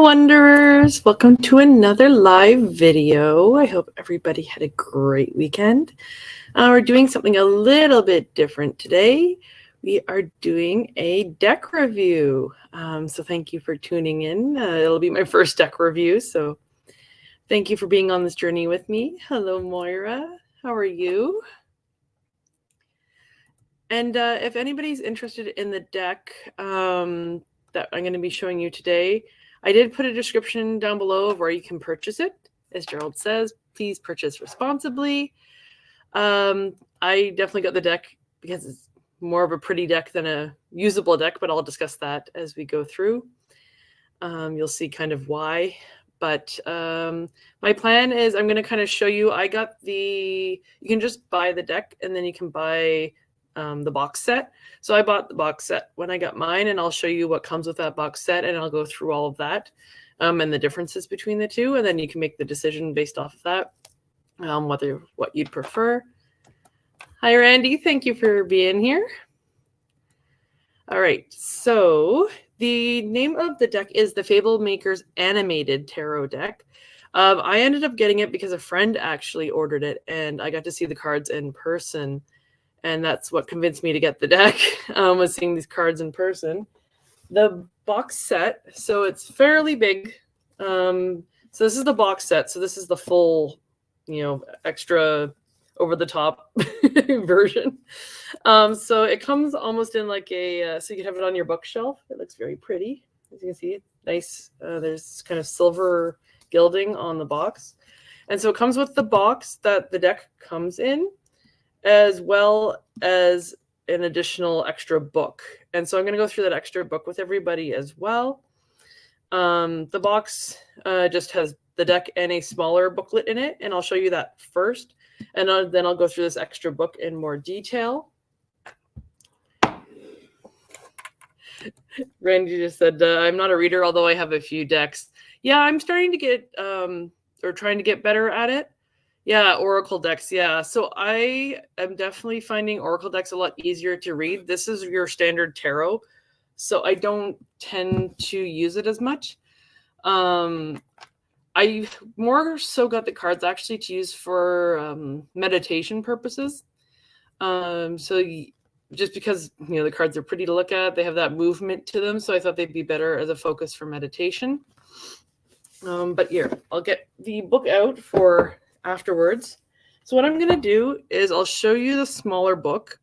Wanderers! Welcome to another live video. I hope everybody had a great weekend. We're doing something a little bit different today. We are doing a deck review. So thank you for tuning in. It'll be my first deck review, so thank you for being on this journey with me. Hello, Moira. How are you? And if anybody's interested in the deck that I'm going to be showing you today, I did put a description down below of where you can purchase it. As Gerald says, please purchase responsibly. I definitely got the deck because it's more of a pretty deck than a usable deck, but I'll discuss that as we go through. You'll see kind of why. But my plan is I'm going to kind of show you. I got you can just buy the deck and then you can buy the box set. So I bought the box set when I got mine, and I'll show you what comes with that box set, and I'll go through all of that and the differences between the two, and then you can make the decision based off of that, what you'd prefer. Hi, Randy. Thank you for being here. All right. So the name of the deck is the Fablemaker'S Animated Tarot Deck. I ended up getting it because a friend actually ordered it, and I got to see the cards in person. And that's what convinced me to get the deck, was seeing these cards in person. The box set, so it's fairly big. So this is the box set. So this is the full, extra over-the-top version. So it comes almost in like so you can have it on your bookshelf. It looks very pretty, as you can see. Nice. There's kind of silver gilding on the box. And so it comes with the box that the deck comes in, as well as an additional extra book. And so I'm going to go through that extra book with everybody as well. The box just has the deck and a smaller booklet in it, and I'll show you that first. And then I'll go through this extra book in more detail. Randy just said, I'm not a reader, although I have a few decks. Yeah, I'm starting to get, or trying to get better at it. Yeah, Oracle decks. Yeah, so I am definitely finding Oracle decks a lot easier to read. This is your standard tarot, so I don't tend to use it as much. I more so got the cards actually to use for meditation purposes. So just because the cards are pretty to look at, they have that movement to them, so I thought they'd be better as a focus for meditation. But here, I'll get the book out for afterwards. So what I'm going to do is I'll show you the smaller book,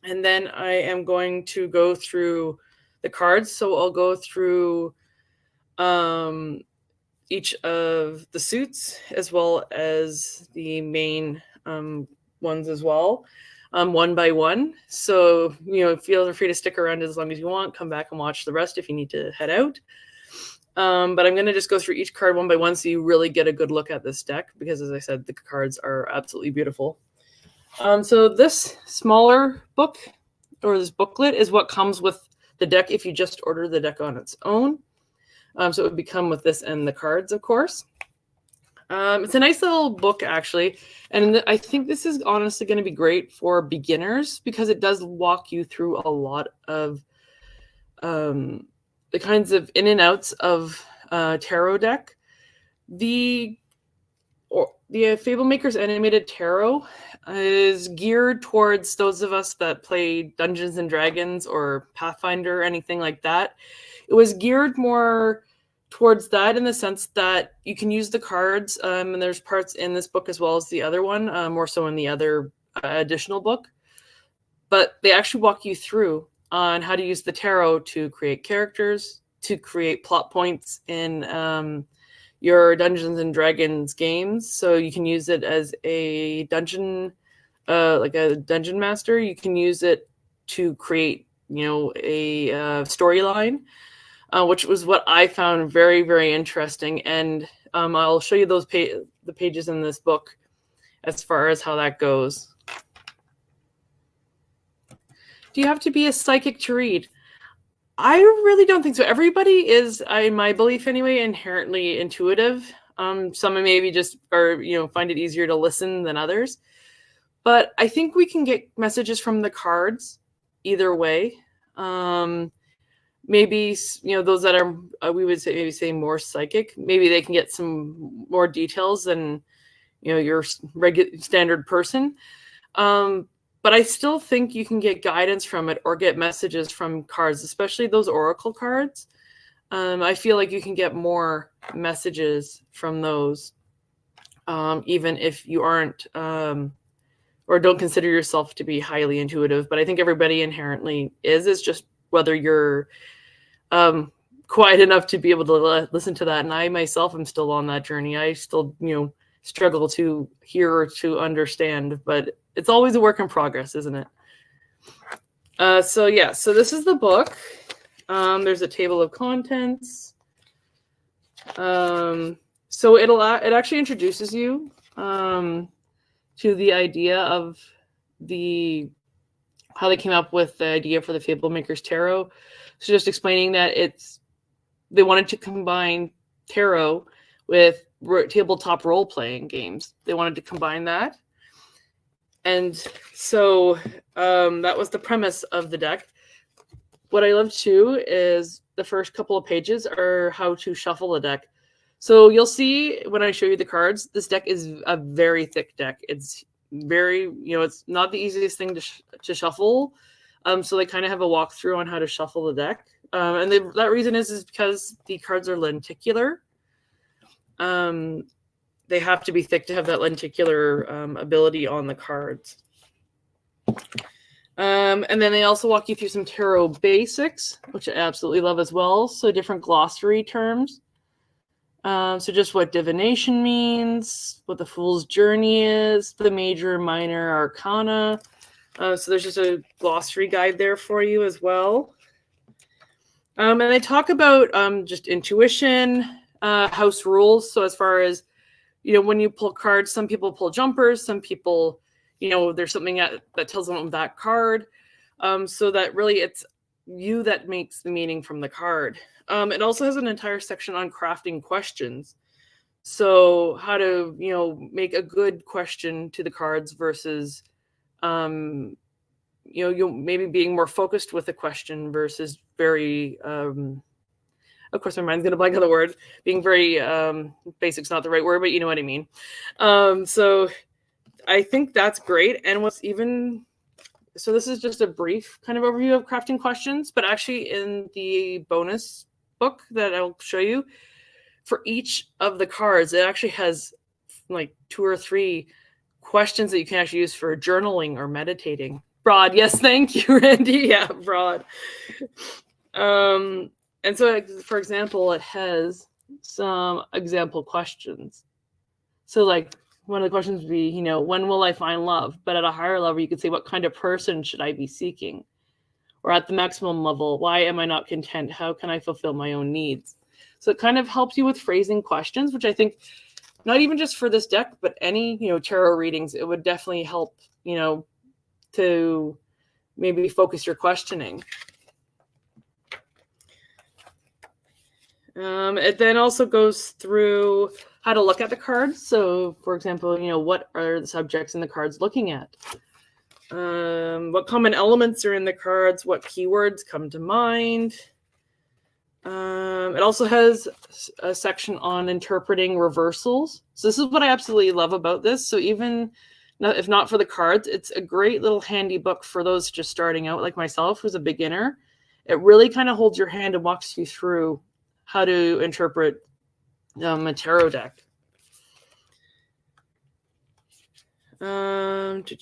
and then I am going to go through the cards. So I'll go through each of the suits as well as the main ones as well, one by one. So feel free to stick around as long as you want. Come back and watch the rest if you need to head out. But I'm going to just go through each card one by one so you really get a good look at this deck, because as I said, the cards are absolutely beautiful. So this smaller book, or this booklet, is what comes with the deck if you just order the deck on its own. So it would come with this and the cards, of course. It's a nice little book, actually. And I think this is honestly going to be great for beginners, because it does walk you through a lot of the kinds of in and outs of tarot deck. The Fablemaker'S Animated Tarot is geared towards those of us that play Dungeons and Dragons or Pathfinder or anything like that. It was geared more towards that in the sense that you can use the cards, and there's parts in this book as well as the other one, more so in the other additional book. But they actually walk you through on how to use the tarot to create characters, to create plot points in your Dungeons and Dragons games. So you can use it as a dungeon, like a dungeon master. You can use it to create, a storyline, which was what I found very, very interesting. And I'll show you those the pages in this book as far as how that goes. Do you have to be a psychic to read? I really don't think so. Everybody is, in my belief anyway, inherently intuitive. Some maybe just find it easier to listen than others. But I think we can get messages from the cards either way. maybe, you know, those that are, we would say, maybe say more psychic, maybe they can get some more details than, you know, your regular standard person. But I still think you can get guidance from it or get messages from cards, especially those oracle cards. I feel like you can get more messages from those, even if you aren't, or don't consider yourself to be highly intuitive. But I think everybody inherently is. It's just whether you're quiet enough to be able to listen to that. And I myself am still on that journey. I still, you know, struggle to hear or to understand, but it's always a work in progress, isn't it? So yeah, so this is the book. There's a table of contents. So it actually introduces you to the idea of how they came up with the idea for the Fablemaker'S tarot. So just explaining that they wanted to combine tarot with tabletop role-playing games. They wanted to combine that. And so that was the premise of the deck. What I love too is the first couple of pages are how to shuffle a deck. So you'll see when I show you the cards, this deck is a very thick deck. It's very, you know, it's not the easiest thing to shuffle. So they kind of have a walkthrough on how to shuffle the deck. And that reason is because the cards are lenticular. They have to be thick to have that lenticular ability on the cards. And then they also walk you through some tarot basics, which I absolutely love as well. So different glossary terms. So just what divination means, what the Fool's Journey is, the major and minor arcana. So there's just a glossary guide there for you as well. And they talk about just intuition, house rules. So as far as, you know, when you pull cards, some people pull jumpers, some people, you know, there's something that tells them that card. So that really it's you that makes the meaning from the card. It also has an entire section on crafting questions. So how to, you know, make a good question to the cards versus, you know, you maybe being more focused with the question versus very, of course, my mind's going to blank on the word, being very basic's not the right word, but you know what I mean. So I think that's great. And what's even, so this is just a brief kind of overview of crafting questions, but actually in the bonus book that I'll show you, for each of the cards, it actually has like 2 or 3 questions that you can actually use for journaling or meditating. Broad, yes, thank you, Randy. Yeah, broad. And so, for example, it has some example questions. So like one of the questions would be, you know, when will I find love? But at a higher level, you could say, what kind of person should I be seeking? Or at the maximum level, why am I not content? How can I fulfill my own needs? So it kind of helps you with phrasing questions, which I think not even just for this deck, but any, you know, tarot readings, it would definitely help, you know, to maybe focus your questioning. It then also goes through how to look at the cards. So, for example, you know, what are the subjects in the cards looking at? What common elements are in the cards? What keywords come to mind? It also has a section on interpreting reversals. So this is what I absolutely love about this. So even if not for the cards, it's a great little handy book for those just starting out like myself, who's a beginner. It really kind of holds your hand and walks you through how to interpret a tarot deck. It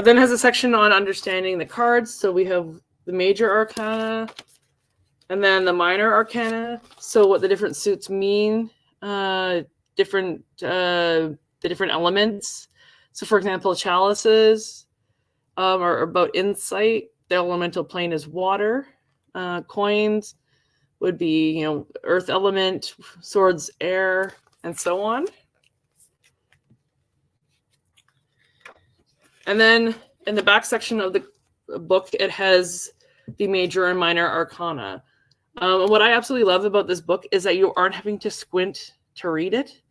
then has a section on understanding the cards. So we have the major arcana and then the minor arcana. So what the different suits mean, the different elements. So for example, chalices are about insight. The elemental plane is water. Coins would be, you know, earth element, swords, air, and so on. And then in the back section of the book, it has the major and minor arcana. And what I absolutely love about this book is that you aren't having to squint to read it.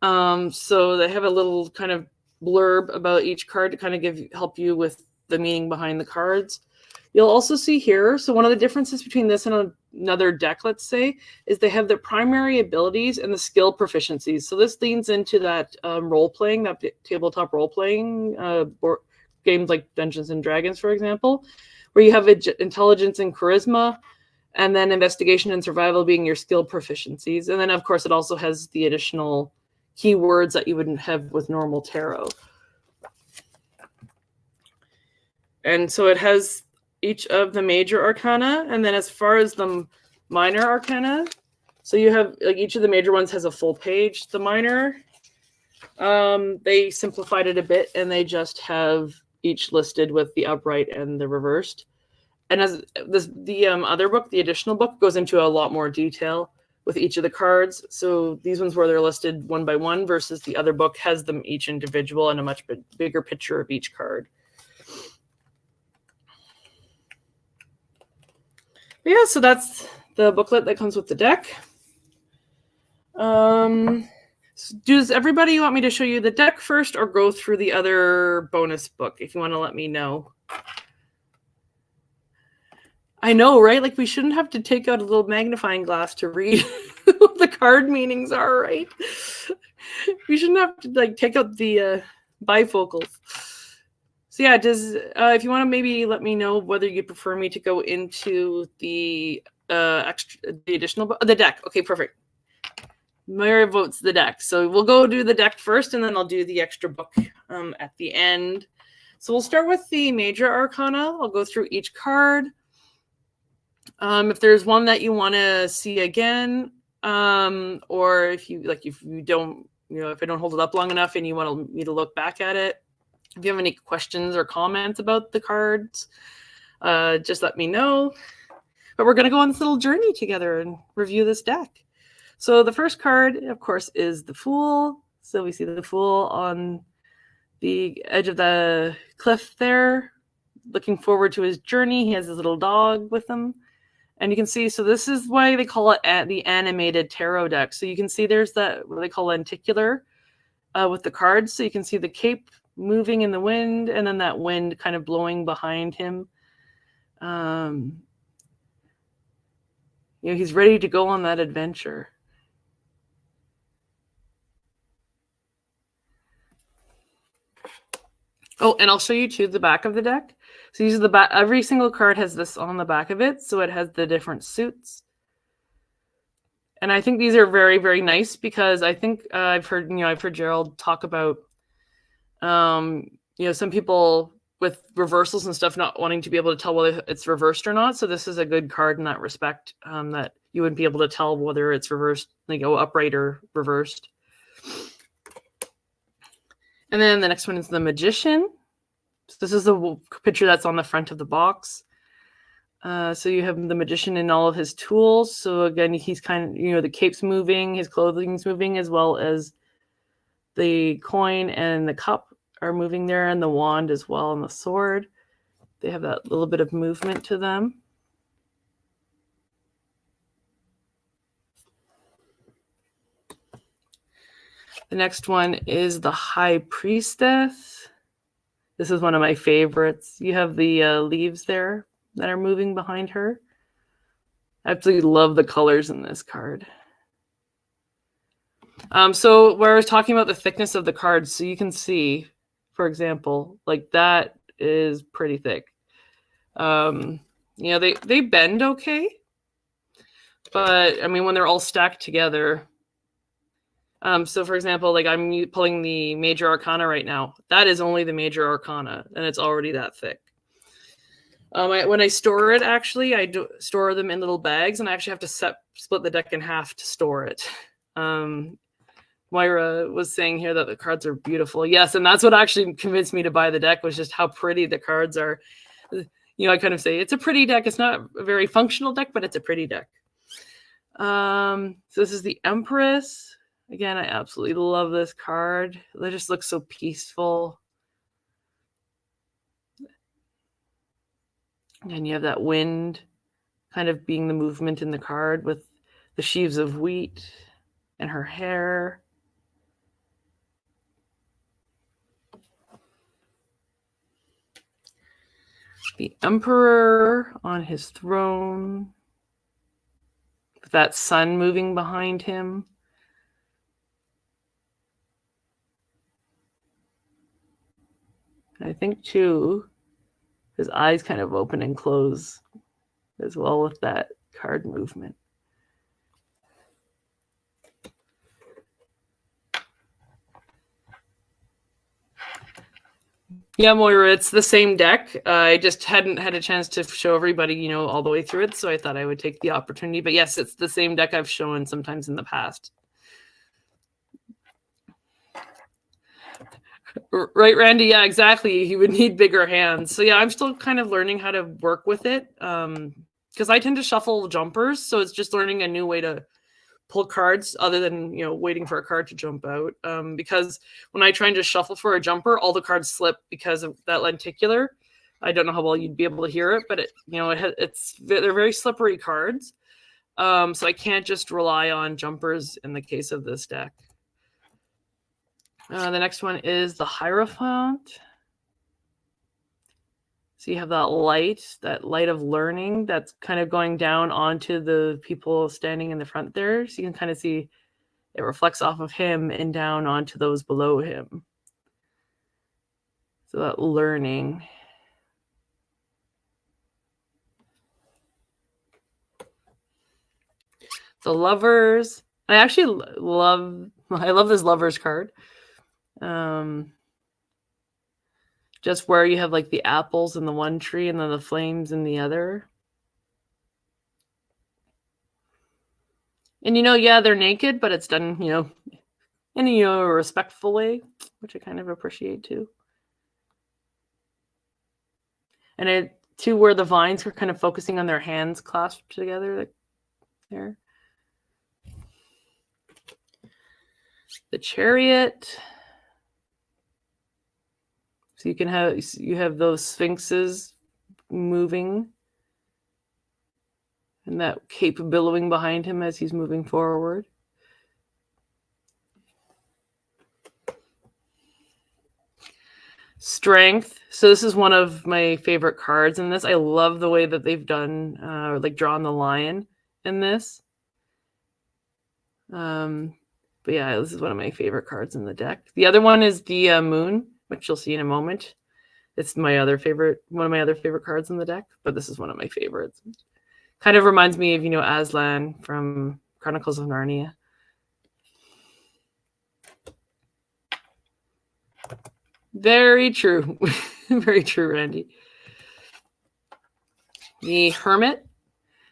So they have a little kind of blurb about each card to kind of help you with the meaning behind the cards. You'll also see here, so one of the differences between this and another deck, let's say, is they have the primary abilities and the skill proficiencies. So this leans into that role-playing, that tabletop role-playing games like Dungeons and Dragons, for example, where you have intelligence and charisma, and then investigation and survival being your skill proficiencies. And then, of course, it also has the additional keywords that you wouldn't have with normal tarot. And so it has each of the major arcana, and then as far as the minor arcana, so you have like each of the major ones has a full page. The minor, they simplified it a bit, and they just have each listed with the upright and the reversed. And as the other book, the additional book, goes into a lot more detail with each of the cards. So these ones where they're listed one by one versus the other book has them each individual and a much bigger picture of each card. But yeah, so that's the booklet that comes with the deck. Does everybody want me to show you the deck first or go through the other bonus book? If you want to let me know. I know, right? Like we shouldn't have to take out a little magnifying glass to read what the card meanings are, right? We shouldn't have to like take out the bifocals. So yeah, if you want to maybe let me know whether you prefer me to go into the additional the deck. Okay, perfect. Mary votes the deck. So we'll go do the deck first, and then I'll do the extra book at the end. So we'll start with the major arcana. I'll go through each card. If there's one that you want to see again, or if you don't, if I don't hold it up long enough and you want me to look back at it, if you have any questions or comments about the cards, just let me know. But we're going to go on this little journey together and review this deck. So the first card, of course, is the Fool. So we see the Fool on the edge of the cliff there, looking forward to his journey. He has his little dog with him. And you can see, so this is why they call it the animated tarot deck. So you can see there's that, what they call lenticular with the cards. So you can see the cape moving in the wind, and then that wind kind of blowing behind him. He's ready to go on that adventure. Oh, and I'll show you too the back of the deck. So these are the back. Every single card has this on the back of it, so it has the different suits. And I think these are very, very nice because I think I've heard Gerald talk about, some people with reversals and stuff not wanting to be able to tell whether it's reversed or not. So this is a good card in that respect, that you wouldn't be able to tell whether it's reversed, upright or reversed. And then the next one is the Magician. So this is the picture that's on the front of the box. So you have the Magician in all of his tools. So again, he's kind of, the cape's moving, his clothing's moving, as well as the coin and the cup are moving there, and the wand as well, and the sword. They have that little bit of movement to them. The next one is the High Priestess. This is one of my favorites. You have the leaves there that are moving behind her. I absolutely love the colors in this card. So where I was talking about the thickness of the cards, so you can see, for example, like that is pretty thick. They bend okay, but I mean when they're all stacked together. So for example, like I'm pulling the major arcana right now. That is only the major arcana, and it's already that thick. When I store it, actually, I do store them in little bags, and I actually have to split the deck in half to store it. Moira was saying here that the cards are beautiful. Yes, and that's what actually convinced me to buy the deck, was just how pretty the cards are. I kind of say it's a pretty deck. It's not a very functional deck, but it's a pretty deck. So this is the Empress. Again, I absolutely love this card. It just looks so peaceful. And you have that wind kind of being the movement in the card with the sheaves of wheat and her hair. The Emperor on his throne, with that sun moving behind him. I think, too, his eyes kind of open and close as well with that card movement. Yeah, Moira, it's the same deck. I just hadn't had a chance to show everybody, all the way through it, so I thought I would take the opportunity. But yes, it's the same deck I've shown sometimes in the past. Right, Randy? Yeah, exactly. He would need bigger hands. So yeah, I'm still kind of learning how to work with it because I tend to shuffle jumpers, so it's just learning a new way to pull cards other than waiting for a card to jump out. Because when I try and just shuffle for a jumper, all the cards slip because of that lenticular. I don't know how well you'd be able to hear it, but they're very slippery cards. So I can't just rely on jumpers in the case of this deck. The next one is the Hierophant. So you have that light of learning that's kind of going down onto the people standing in the front there. So you can kind of see it reflects off of him and down onto those below him. So that learning. The Lovers. I actually love this Lovers card. Just where you have like the apples in the one tree and then the flames in the other. And yeah, they're naked, but it's done, in a respectful way, which I kind of appreciate too. And it too, where the vines were kind of focusing on their hands clasped together, like there. The Chariot. So you have those sphinxes moving, and that cape billowing behind him as he's moving forward. Strength. So this is one of my favorite cards in this. I love the way that they've done, drawn the lion in this. But yeah, this is one of my favorite cards in the deck. The other one is the Moon, which you'll see in a moment. It's one of my other favorite cards in the deck, but this is one of my favorites. Kind of reminds me of, Aslan from Chronicles of Narnia. Very true. Very true, Randy. The Hermit.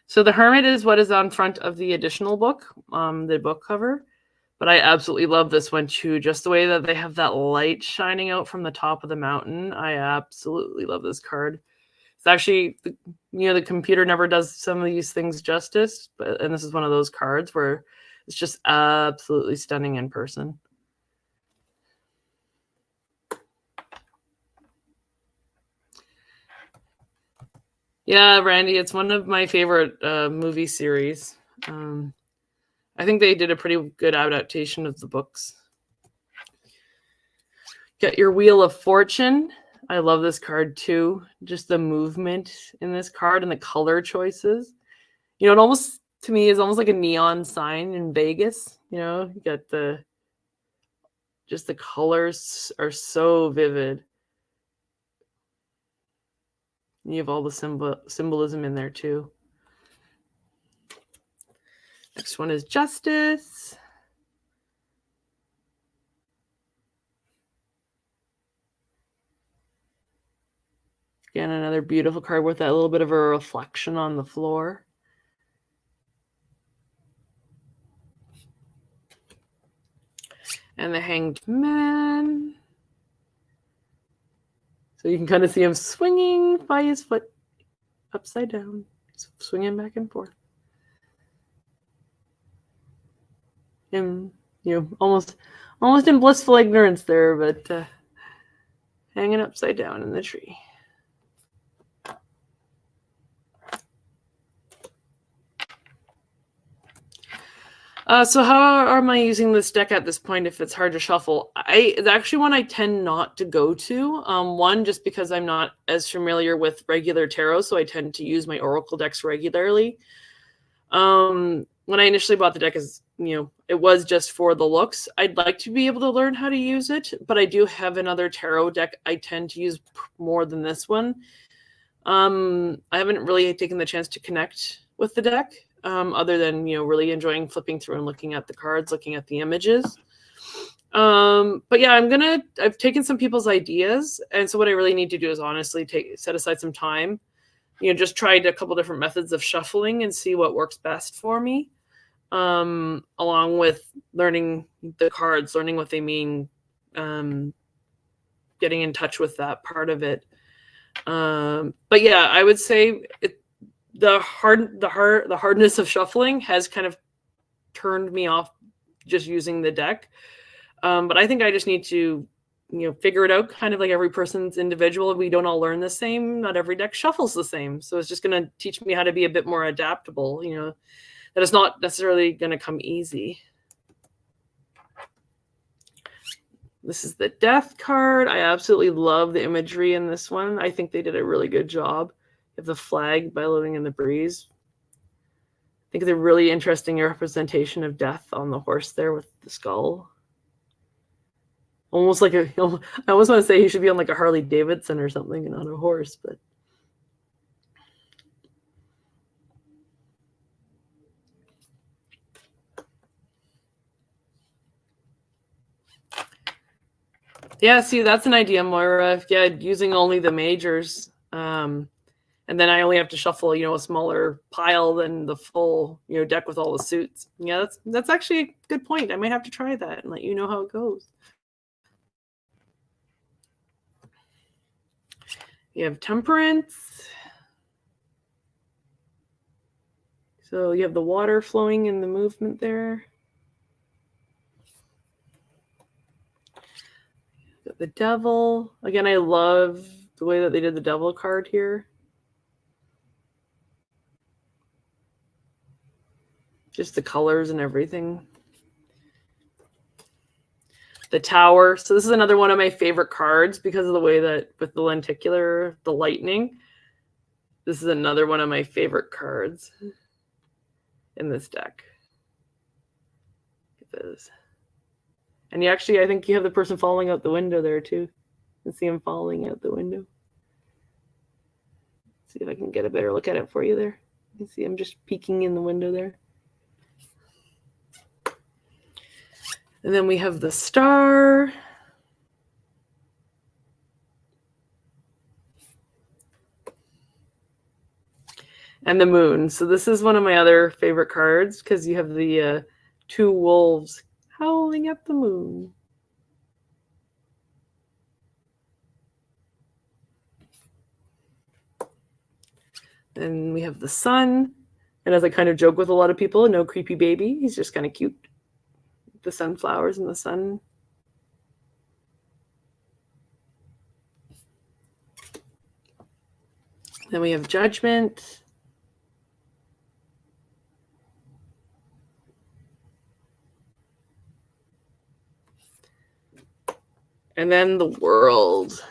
So the Hermit is what is on front of the additional book, the book cover. But I absolutely love this one too. Just the way that they have that light shining out from the top of the mountain. I absolutely love this card. It's actually, the computer never does some of these things justice, and this is one of those cards where it's just absolutely stunning in person. Yeah, Randy, it's one of my favorite movie series. I think they did a pretty good adaptation of the books. Got your Wheel of Fortune. I love this card too. Just the movement in this card and the color choices. It almost, to me, is almost like a neon sign in Vegas. You got the colors are so vivid. You have all the symbolism in there too. Next one is Justice. Again, another beautiful card with that little bit of a reflection on the floor. And the Hanged Man. So you can kind of see him swinging by his foot upside down. He's swinging back and forth. And, almost in blissful ignorance there, but hanging upside down in the tree. So how am I using this deck at this point if it's hard to shuffle? It's actually one I tend not to go to. One, just because I'm not as familiar with regular tarot, so I tend to use my oracle decks regularly. When I initially bought the deck, it was just for the looks. I'd like to be able to learn how to use it, but I do have another tarot deck I tend to use more than this one. I haven't really taken the chance to connect with the deck, other than really enjoying flipping through and looking at the cards, looking at the images. But yeah, I've taken some people's ideas, and so what I really need to do is honestly set aside some time. Just tried a couple different methods of shuffling and see what works best for me. Along with learning the cards, learning what they mean, getting in touch with that part of it. But yeah, I would say the hardness of shuffling has kind of turned me off just using the deck. But I think I just need to, figure it out, kind of like every person's individual. We don't all learn the same. Not every deck shuffles the same. So it's just going to teach me how to be a bit more adaptable, that it's not necessarily going to come easy. This is the Death card. I absolutely love the imagery in this one. I think they did a really good job. You have the flag billowing in the breeze. I think it's a really interesting representation of death on the horse there with the skull. Almost like I almost want to say he should be on like a Harley Davidson or something and on a horse, but yeah, see, that's an idea, Moira. Yeah, using only the majors. And then I only have to shuffle, a smaller pile than the full, deck with all the suits. Yeah, that's actually a good point. I might have to try that and let you know how it goes. You have Temperance. So you have the water flowing in the movement there. Got the Devil. Again, I love the way that they did the Devil card here. Just the colors and everything. The Tower. So this is another one of my favorite cards because of the way that with the lenticular, the lightning. This is another one of my favorite cards in this deck. Look at this. And I think you have the person falling out the window there too. You can see him falling out the window. See if I can get a better look at it for you there. You can see him just peeking in the window there. And then we have the Star. And the Moon. So this is one of my other favorite cards because you have the two wolves howling at the moon. And we have the Sun. And as I kind of joke with a lot of people, no creepy baby. He's just kind of cute. The sunflowers and the sun. Then we have Judgment. And then the World.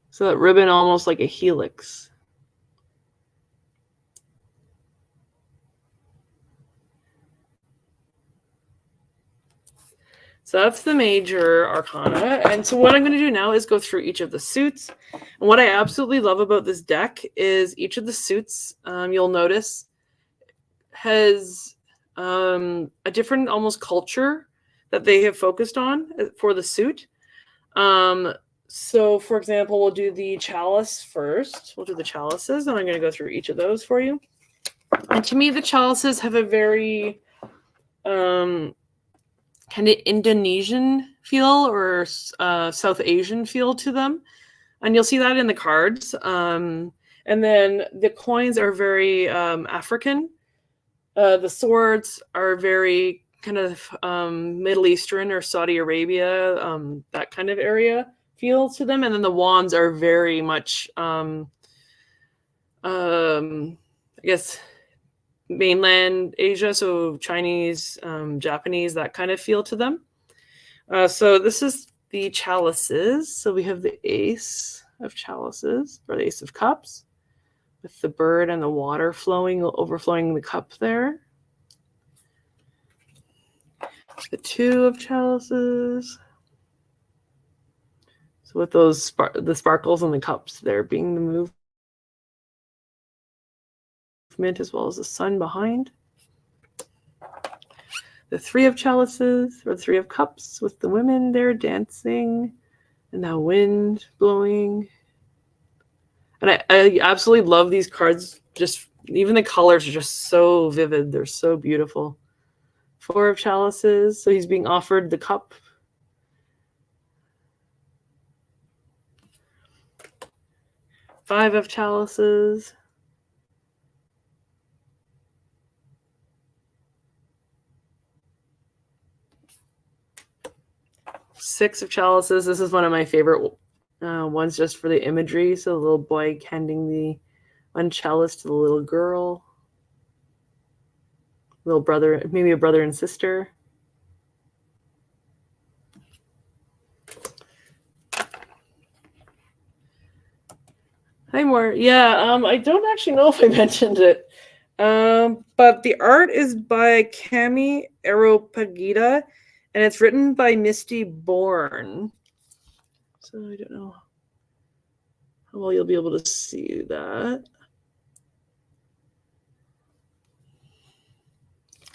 So that ribbon almost like a helix. So that's the major arcana. And so what I'm going to do now is go through each of the suits. And what I absolutely love about this deck is each of the suits, you'll notice, has a different almost culture that they have focused on for the suit. So, for example, we'll do the chalice first. We'll do the chalices, and I'm going to go through each of those for you. And to me, the chalices have a very kind of Indonesian feel or South Asian feel to them. And you'll see that in the cards. And then the coins are very African. The swords are very kind of Middle Eastern or Saudi Arabia, that kind of area feel to them. And then the wands are very much, I guess, mainland Asia, so Chinese, Japanese, that kind of feel to them. So this is the chalices. So we have the ace of chalices, or the ace of cups, with the bird and the water flowing, overflowing the cup there. The two of chalices. So with those the sparkles and the cups there being the movement, as well as the sun behind. The three of chalices, or the three of cups, with the women there dancing, and that wind blowing. And I absolutely love these cards. Just even the colors are just so vivid. They're so beautiful. Four of chalices. So he's being offered the cup. Five of chalices. Six of chalices. This is one of my favorite ones, just for the imagery. So the little boy handing the one chalice to the little girl. Little brother, maybe a brother and sister. Hi, more. Yeah, I don't actually know if I mentioned it. But the art is by Cami Aropagita, and it's written by Misty Bourne. So I don't know how well you'll be able to see that.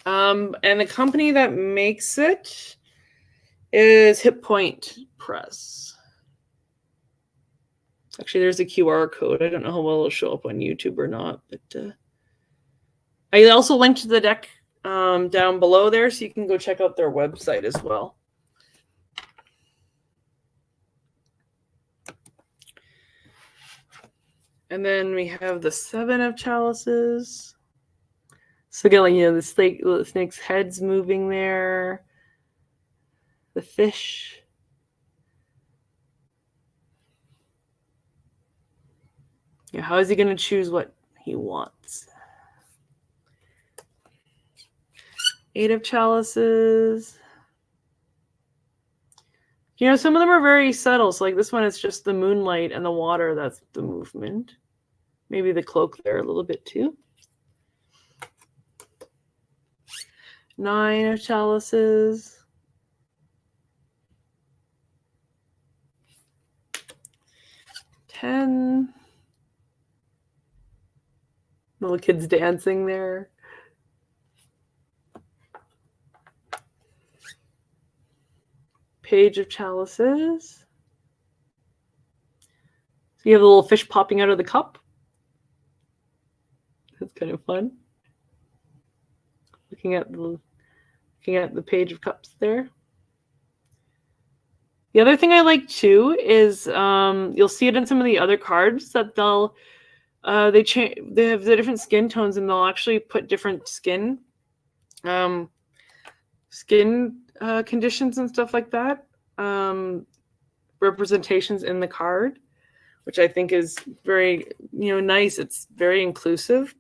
And the company that makes it is Hip Point Press. Actually, there's a QR code. I don't know how well it'll show up on YouTube or not, but I also linked to the deck down below there, so you can go check out their website as well. And then we have the seven of chalices. So again, like, you know, the snake's head's moving there. The fish. Yeah, how is he going to choose what he wants? Eight of chalices. You know, some of them are very subtle. So like this one, it's just the moonlight and the water. That's the movement. Maybe the cloak there a little bit too. Nine of chalices. Ten. Little kids dancing there. Page of chalices. So you have a little fish popping out of the cup. That's kind of fun. Looking at the page of cups there. The other thing I like too is you'll see it in some of the other cards that they have the different skin tones, and they'll actually put different skin conditions and stuff like that, representations in the card, which I think is very, you know, nice. It's very inclusive.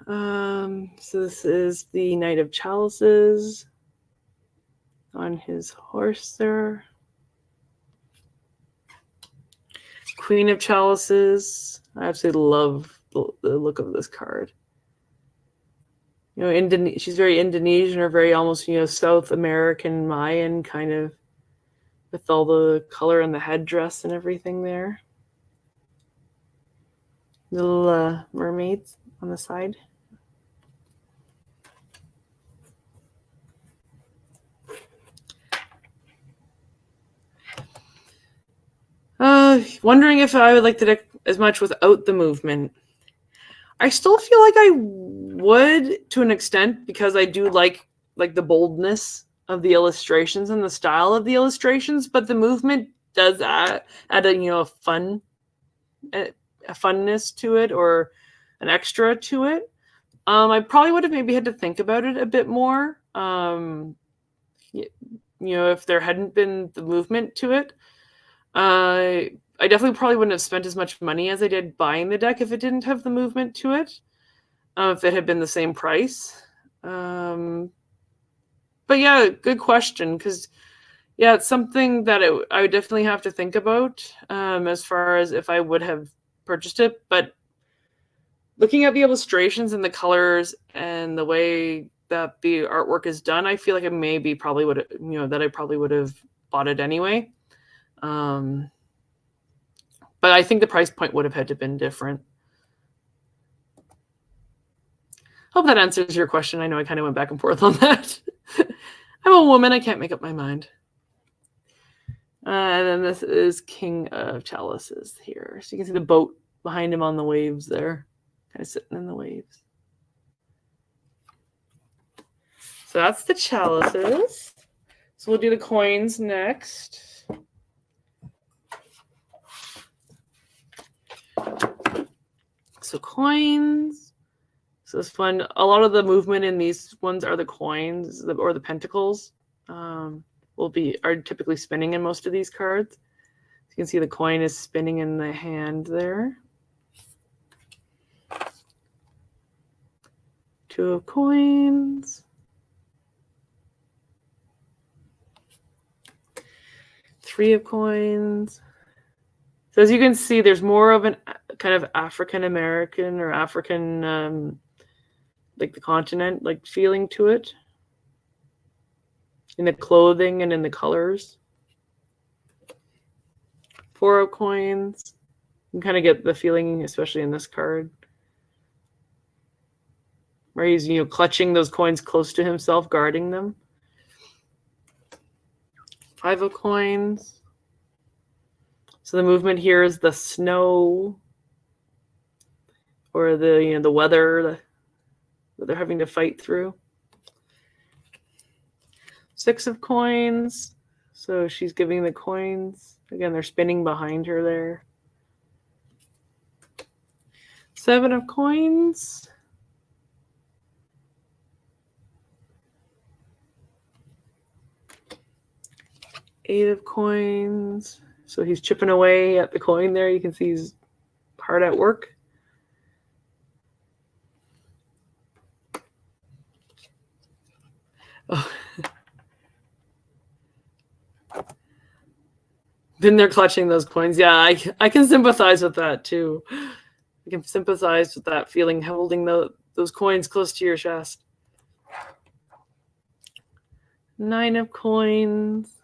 So this is the Knight of Chalices on his horse there. Queen of Chalices. I absolutely love the look of this card. You know, she's very Indonesian, or very almost, you know, South American Mayan kind of, with all the color and the headdress and everything there. Little mermaids on the side. Wondering if I would like the deck as much without the movement. I still feel like I would, to an extent, because I do like the boldness of the illustrations and the style of the illustrations, but the movement does add a, you know, a funness to it, or an extra to it. I probably would have maybe had to think about it a bit more. You know, if there hadn't been the movement to it. I definitely probably wouldn't have spent as much money as I did buying the deck if it didn't have the movement to it. if it had been the same price. But yeah, good question, because yeah, it's something that I would definitely have to think about as far as if I would have purchased it. But looking at the illustrations and the colors and the way that the artwork is done, I feel like it maybe probably would, that I probably would have bought it anyway. But I think the price point would have had to been different. Hope that answers your question. I know I kind of went back and forth on that. I'm a woman. I can't make up my mind. And then this is King of Chalices here. So you can see the boat behind him on the waves there, kind of sitting in the waves. So that's the chalices. So we'll do the coins next. So coins. So this one, a lot of the movement in these ones are the coins or the pentacles. Are typically spinning in most of these cards. You can see the coin is spinning in the hand there. 2 of coins. 3 of coins. So as you can see, there's more of an kind of African American or African, like the continent, like feeling to it. In the clothing and in the colors. 4 of coins. You can kind of get the feeling, especially in this card, where he's, clutching those coins close to himself, guarding them. 5 of coins. So the movement here is the snow, or the weather that they're having to fight through. 6 of coins. So she's giving the coins. Again, they're spinning behind her there. 7 of coins. 8 of coins. So he's chipping away at the coin there. You can see he's hard at work. Oh. Then they're clutching those coins. Yeah, I can sympathize with that too. I can sympathize with that feeling, holding those coins close to your chest. 9 of coins.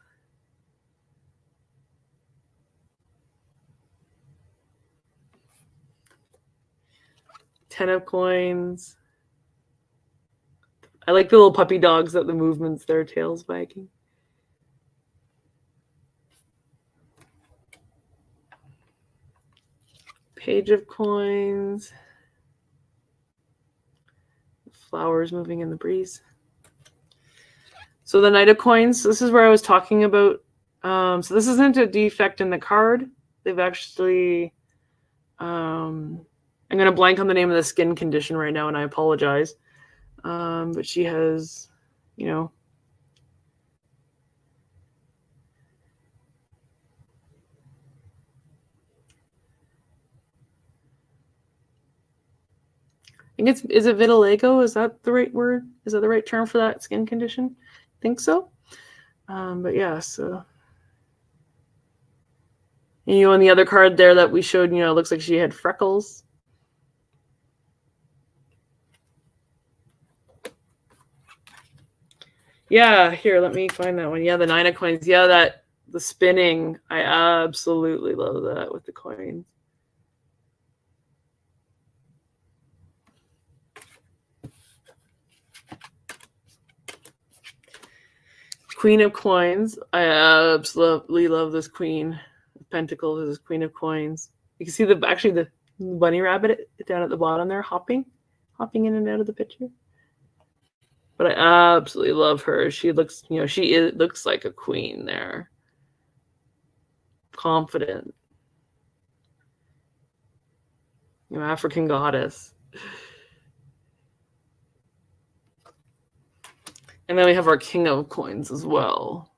10 of coins. I like the little puppy dogs that the movements, their tails wagging. Page of coins. Flowers moving in the breeze. So the Knight of Coins, this is where I was talking about. So this isn't a defect in the card. They've actually, I'm going to blank on the name of the skin condition right now, and I apologize. But she has, I think is it vitiligo? Is that the right word? Is that the right term for that skin condition? I think so. But yeah, so. And, on the other card there that we showed, it looks like she had freckles. Yeah, here, let me find that one. Yeah, the 9 of coins. Yeah, the spinning. I absolutely love that with the coins. Queen of Coins. I absolutely love this Queen of Pentacles. This Queen of Coins. You can see the bunny rabbit down at the bottom there, hopping in and out of the picture. But I absolutely love her. She looks, looks like a queen there. Confident. African goddess. And then we have our King of Coins as well.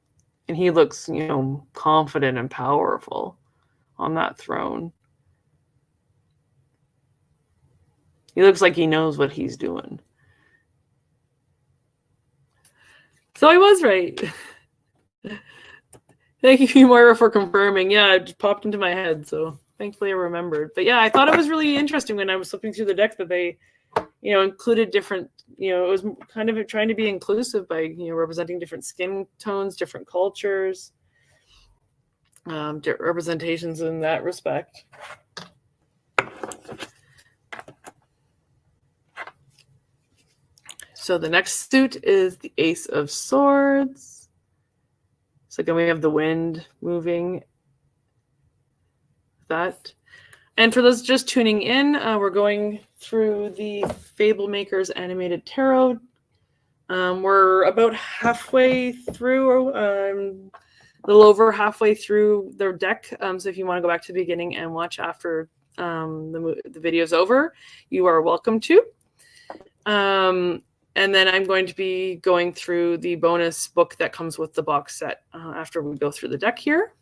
And he looks, confident and powerful on that throne. He looks like he knows what he's doing. So I was right. Thank you, Moira, for confirming. Yeah, it just popped into my head, so thankfully I remembered. But yeah, I thought it was really interesting when I was flipping through the deck that they, included different, it was kind of trying to be inclusive by, representing different skin tones, different cultures, representations in that respect. So the next suit is the Ace of Swords. So again, we have the wind moving. That. And for those just tuning in, we're going through the Fablemaker'S animated tarot. We're about halfway through, a little over halfway through their deck. So if you want to go back to the beginning and watch after the video's over, you are welcome to. And then I'm going to be going through the bonus book that comes with the box set after we go through the deck here.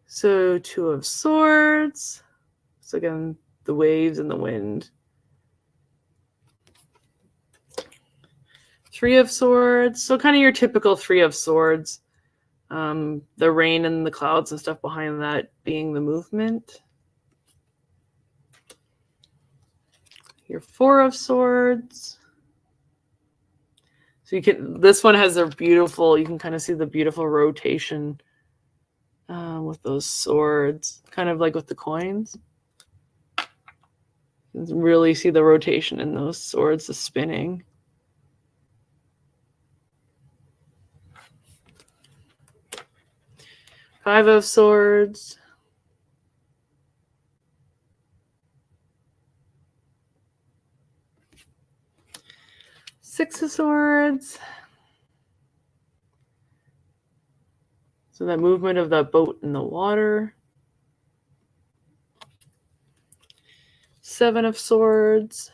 So 2 of Swords. So again, the waves and the wind. 3 of Swords. So kind of your typical 3 of Swords. The rain and the clouds and stuff behind that being the movement. Your 4 of Swords. So this one has a beautiful, you can kind of see the beautiful rotation with those swords, kind of like with the coins. You can really see the rotation in those swords, the spinning. Five of Swords. Six of Swords. So that movement of the boat in the water. 7 of Swords.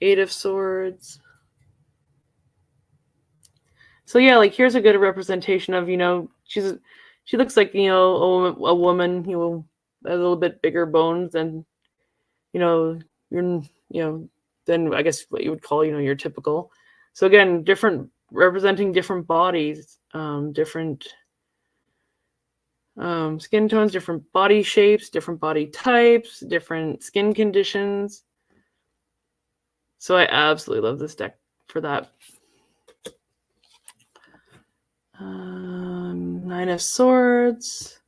Eight of Swords. So yeah, like here's a good representation of, she looks like, a woman, a little bit bigger bones than, than I guess what you would call, your typical. So again, representing different bodies, different skin tones, different body shapes, different body types, different skin conditions. So I absolutely love this deck for that. 9 of Swords.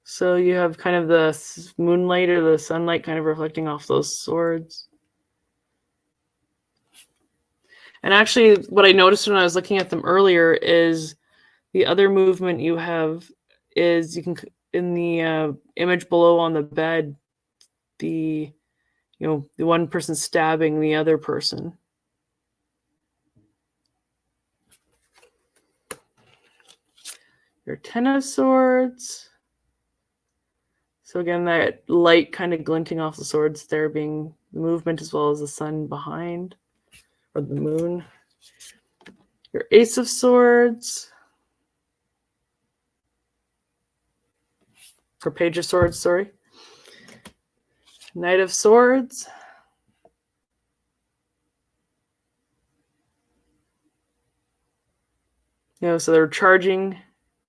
So you have kind of the moonlight or the sunlight kind of reflecting off those swords. And actually, what I noticed when I was looking at them earlier is the other movement you have is you can, in the image below on the bed, the one person stabbing the other person. Your 10 of Swords. So again, that light kind of glinting off the swords there being the movement as well as the sun behind, or the moon. Your Ace of Swords. Or Page of Swords, sorry. Knight of Swords. So they're charging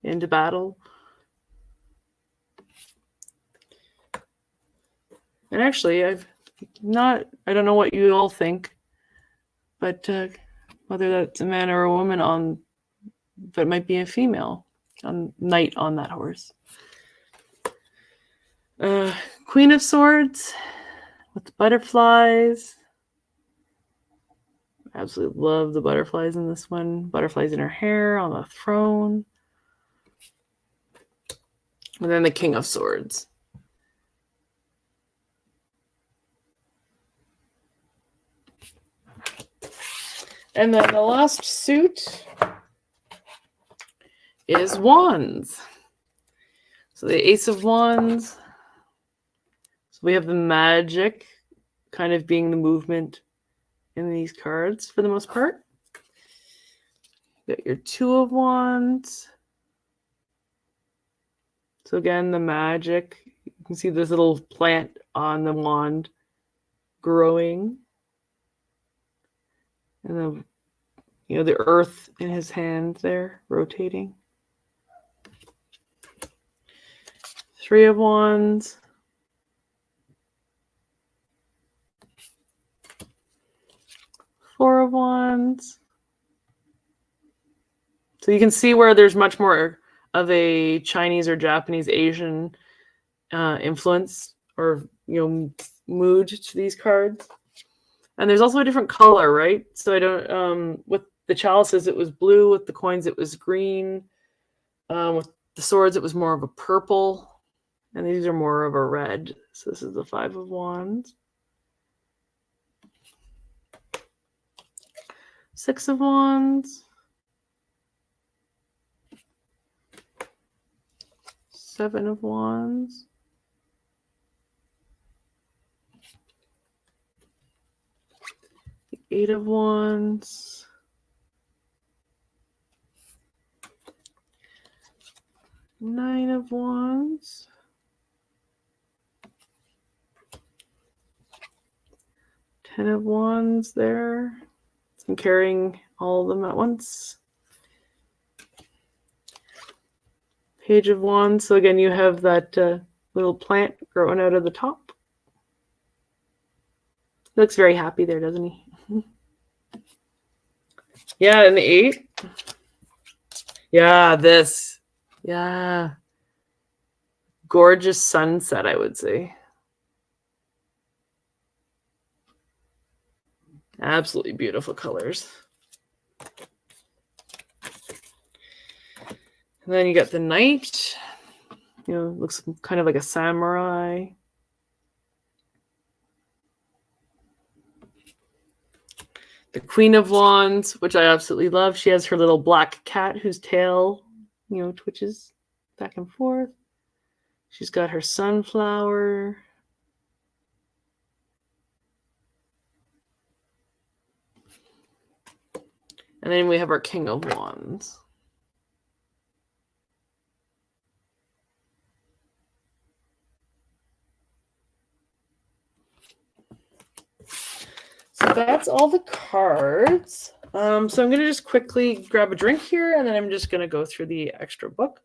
into battle. And actually, I don't know what you all think, but whether that's a man or a woman but it might be a female knight on that horse. Queen of Swords with the butterflies. Absolutely love the butterflies in this one. Butterflies in her hair on the throne. And then the King of Swords. And then the last suit is Wands. So the Ace of Wands. So we have the magic kind of being the movement in these cards for the most part. Got your Two of Wands. So again, the magic. You can see this little plant on the wand growing. And the earth in his hand there rotating. Three of Wands. Four of Wands. So you can see where there's much more of a Chinese or Japanese Asian influence or mood to these cards. And there's also a different color, right? So I don't with the chalices it was blue, with the coins it was green, with the swords it was more of a purple, and these are more of a red. So this is the Five of Wands. Six of Wands. Seven of Wands. The Eight of Wands. Nine of Wands. 10 of Wands there. I'm carrying all of them at once. Page of Wands. So again, you have that little plant growing out of the top. He looks very happy there, doesn't he? Yeah, and the 8. Yeah, this. Yeah. Gorgeous sunset, I would say. Absolutely beautiful colors. And then you got the Knight. Looks kind of like a samurai. The Queen of Wands, which I absolutely love. She has her little black cat whose tail, twitches back and forth. She's got her sunflower. And then we have our King of Wands. So that's all the cards. So I'm going to just quickly grab a drink here, and then I'm just going to go through the extra book.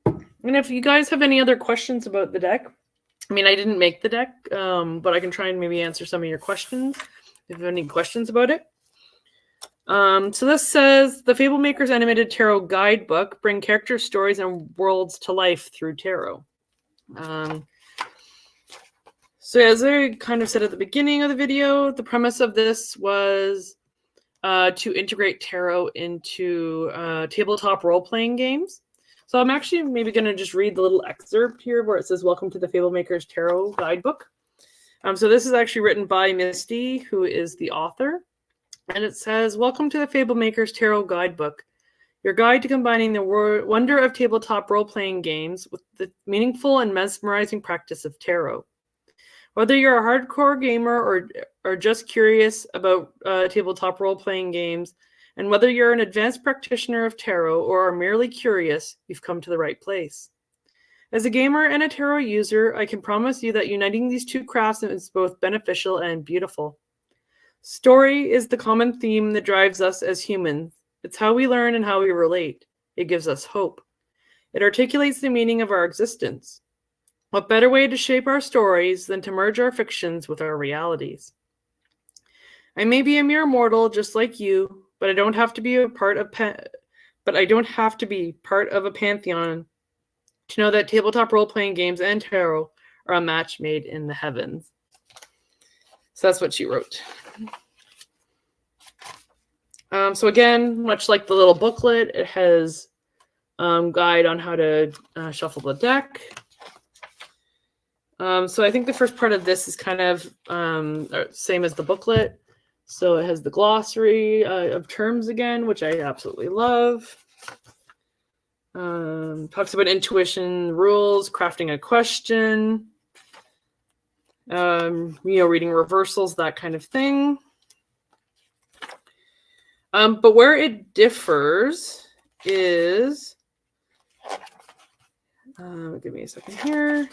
And if you guys have any other questions about the deck, I didn't make the deck, but I can try and maybe answer some of your questions if you have any questions about it. So this says, the Fablemaker'S animated tarot guidebook bring characters, stories, and worlds to life through tarot. So as I kind of said at the beginning of the video, the premise of this was to integrate tarot into tabletop role-playing games. So I'm actually maybe going to just read the little excerpt here where it says, welcome to the Fablemaker'S Tarot Guidebook. So this is actually written by Misty, who is the author. And it says, welcome to the Fablemaker'S Tarot Guidebook, your guide to combining the wonder of tabletop role-playing games with the meaningful and mesmerizing practice of tarot. Whether you're a hardcore gamer or just curious about tabletop role-playing games, and whether you're an advanced practitioner of tarot or are merely curious, you've come to the right place. As a gamer and a tarot user, I can promise you that uniting these two crafts is both beneficial and beautiful. Story is the common theme that drives us as humans. It's how we learn and how we relate. It gives us hope. It articulates the meaning of our existence. What better way to shape our stories than to merge our fictions with our realities? I may be a mere mortal just like you, but I don't have to be part of a pantheon to know that tabletop role-playing games and tarot are a match made in the heavens. So that's what she wrote. So again, much like the little booklet, it has guide on how to shuffle the deck. So I think the first part of this is kind of same as the booklet. So it has the glossary of terms again, which I absolutely love. Talks about intuition, rules, crafting a question, reading reversals, that kind of thing. But where it differs is, give me a second here.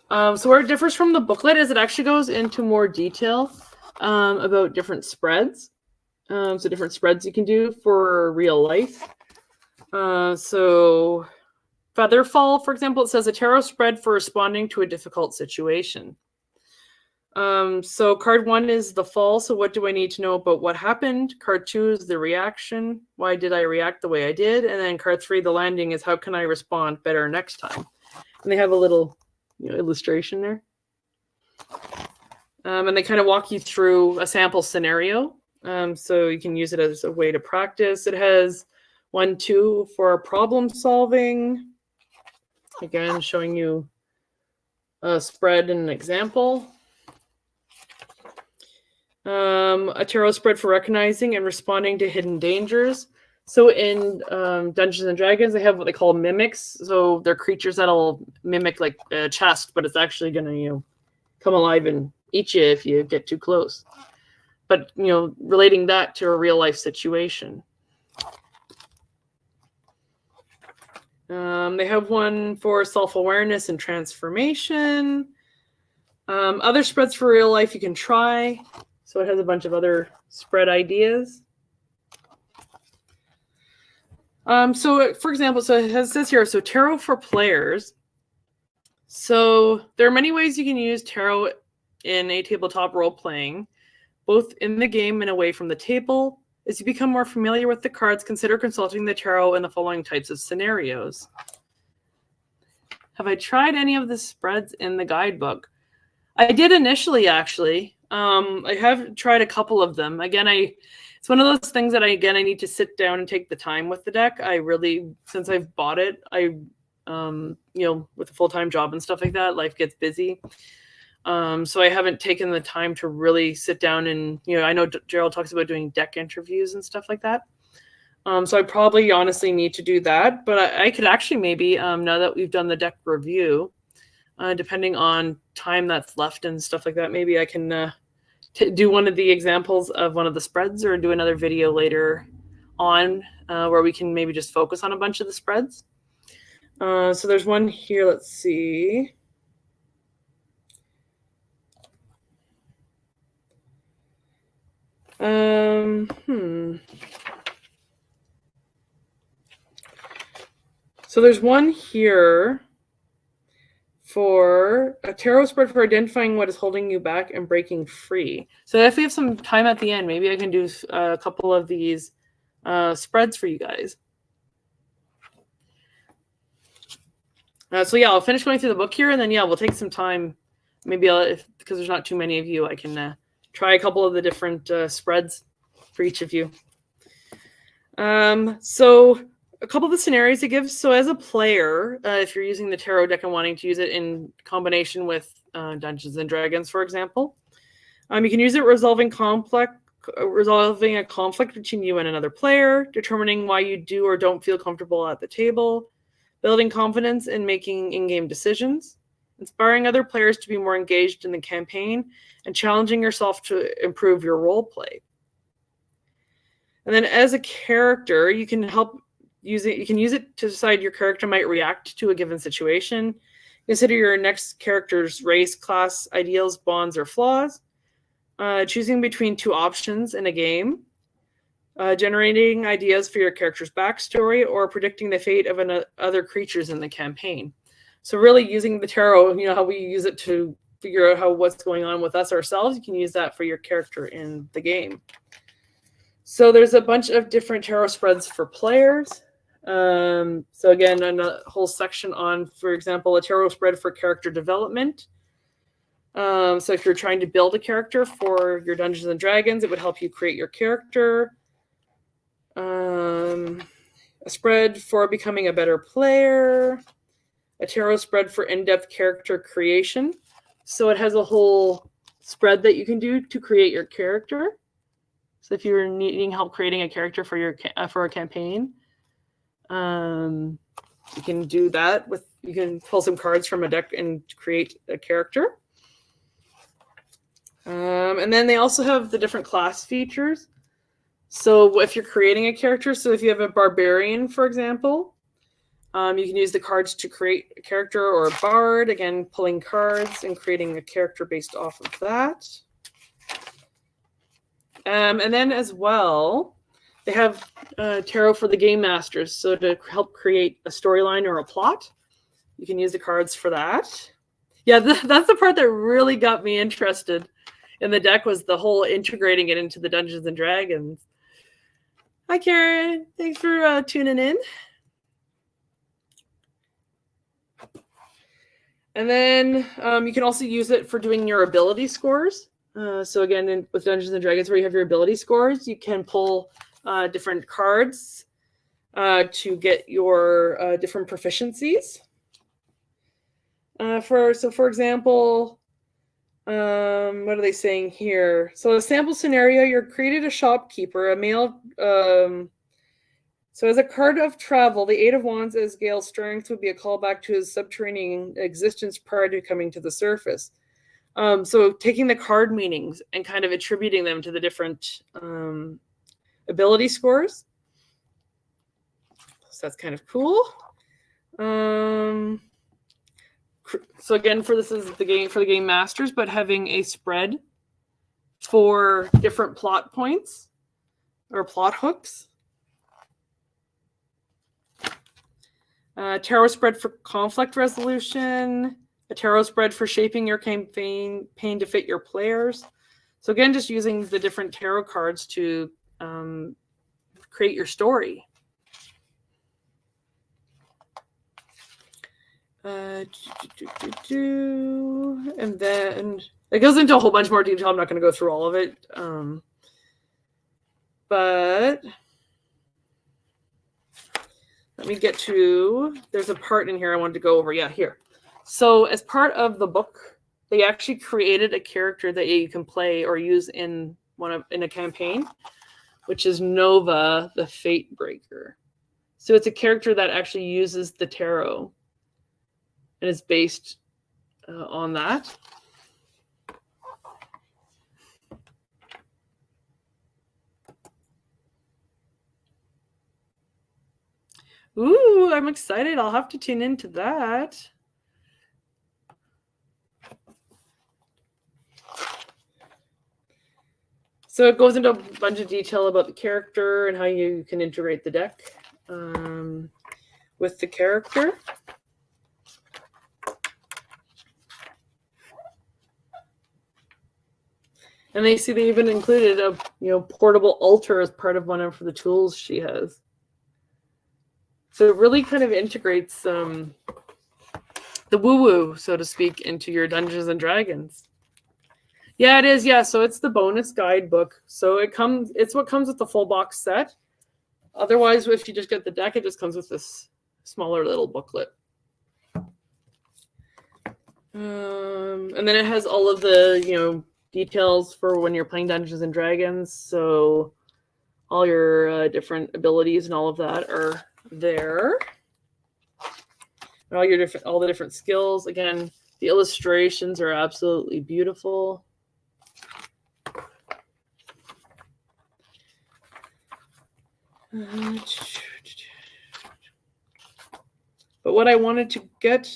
So where it differs from the booklet is it actually goes into more detail about different spreads. So different spreads you can do for real life. So Featherfall, for example, it says a tarot spread for responding to a difficult situation. So card 1 is the fall. So what do I need to know about what happened? Card 2 is the reaction. Why did I react the way I did? And then card 3, the landing, is how can I respond better next time? And they have a little illustration there. And they kind of walk you through a sample scenario. So you can use it as a way to practice. It has 1, 2 for problem solving. Again, showing you a spread and an example. A tarot spread for recognizing and responding to hidden dangers. So in Dungeons and Dragons, they have what they call mimics. So they're creatures that'll mimic like a chest, but it's actually going to come alive and eat you if you get too close. But relating that to a real life situation. They have one for self-awareness and transformation. Other spreads for real life you can try. So it has a bunch of other spread ideas. So for example, so it says here, so tarot for players. So there are many ways you can use tarot in a tabletop role-playing, both in the game and away from the table. As you become more familiar with the cards, consider consulting the tarot in the following types of scenarios. Have I tried any of the spreads in the guidebook? I did initially, actually. I have tried a couple of them. Again, it's one of those things that I need to sit down and take the time with the deck. I really, since I've bought it, with a full-time job and stuff like that, life gets busy. So I haven't taken the time to really sit down and, I know Gerald talks about doing deck interviews and stuff like that. So I probably honestly need to do that, but I could actually maybe, now that we've done the deck review, depending on time that's left and stuff like that, maybe I can do one of the examples of one of the spreads or do another video later on where we can maybe just focus on a bunch of the spreads. So there's one here, let's see. So there's one here for a tarot spread for identifying what is holding you back and breaking free. So if we have some time at the end, maybe I can do a couple of these spreads for you guys. So yeah, I'll finish going through the book here, and then we'll take some time. Maybe because there's not too many of you, I can try a couple of the different spreads for each of you. So a couple of the scenarios it gives. So as a player, if you're using the tarot deck and wanting to use it in combination with Dungeons and Dragons, for example, you can use it resolving a conflict between you and another player, determining why you do or don't feel comfortable at the table, building confidence in making in-game decisions, inspiring other players to be more engaged in the campaign, and challenging yourself to improve your role play. And then as a character, you can use it to decide your character might react to a given situation. Consider your next character's race, class, ideals, bonds, or flaws. Choosing between two options in a game. Generating ideas for your character's backstory, or predicting the fate of other creatures in the campaign. So really using the tarot, how we use it to figure out what's going on with us ourselves, you can use that for your character in the game. So there's a bunch of different tarot spreads for players. So again, a whole section on, for example, a tarot spread for character development. So if you're trying to build a character for your Dungeons and Dragons, it would help you create your character. A spread for becoming a better player. A tarot spread for in-depth character creation. So it has a whole spread that you can do to create your character. So if you're needing help creating a character for a campaign, you can do that you can pull some cards from a deck and create a character. And then they also have the different class features. So if you're creating a character, so if you have a barbarian, for example, you can use the cards to create a character, or a bard, again, pulling cards and creating a character based off of that. And then as well, they have tarot for the game masters. So to help create a storyline or a plot, you can use the cards for that. Yeah, that's the part that really got me interested in the deck, was the whole integrating it into the Dungeons and Dragons. Hi, Karen. Thanks for tuning in. And then you can also use it for doing your ability scores. So again, with Dungeons and Dragons, where you have your ability scores, you can pull different cards to get your different proficiencies. For example, what are they saying here? So a sample scenario, you're created a shopkeeper, a male. So as a card of travel, the Eight of Wands as Gale's strength would be a callback to his subterranean existence prior to coming to the surface. So taking the card meanings and kind of attributing them to the different ability scores. So that's kind of cool. So again, this is the game for the game masters, but having a spread for different plot points or plot hooks. Tarot spread for conflict resolution. A tarot spread for shaping your campaign to fit your players. So again, just using the different tarot cards to create your story. And then it goes into a whole bunch more detail. I'm not going to go through all of it. But let me get to, there's a part in here I wanted to go over. Yeah, here. So as part of the book, they actually created a character that you can play or use in a campaign, which is Nova, the Fate Breaker. So it's a character that actually uses the tarot and is based on that. Ooh, I'm excited. I'll have to tune into that. So it goes into a bunch of detail about the character and how you can integrate the deck with the character. And they even included a portable altar as part of one of the tools she has. So it really kind of integrates the woo-woo, so to speak, into your Dungeons and Dragons. Yeah, it is. Yeah, so it's the bonus guidebook. So it's what comes with the full box set. Otherwise, if you just get the deck, it just comes with this smaller little booklet. And then it has all of the details for when you're playing Dungeons and Dragons. So all your different abilities and all of that are there. And all the different skills. Again, the illustrations are absolutely beautiful. But what I wanted to get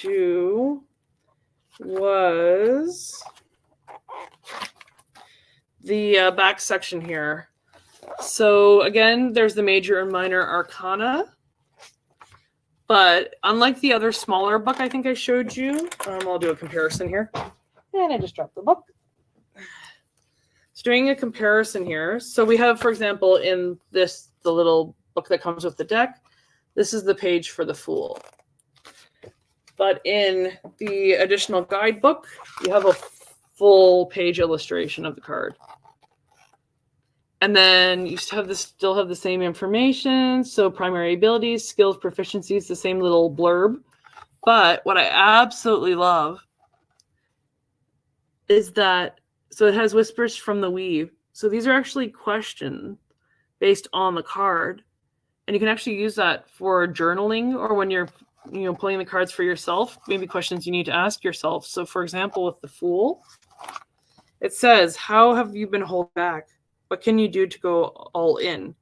to was the back section here. So again, there's the major and minor arcana. But unlike the other smaller book I think I showed you, I'll do a comparison here. And I just dropped the book. So doing a comparison here. So we have, for example, in the little book that comes with the deck, this is the page for the Fool. But in the additional guidebook, you have a full page illustration of the card. And then you still have the same information. So primary abilities, skills, proficiencies, the same little blurb. But what I absolutely love is that, so it has whispers from the weave. So these are actually questions based on the card. And you can actually use that for journaling or when you're pulling the cards for yourself, maybe questions you need to ask yourself. So for example, with the Fool, It says, how have you been held back? What can you do to go all in?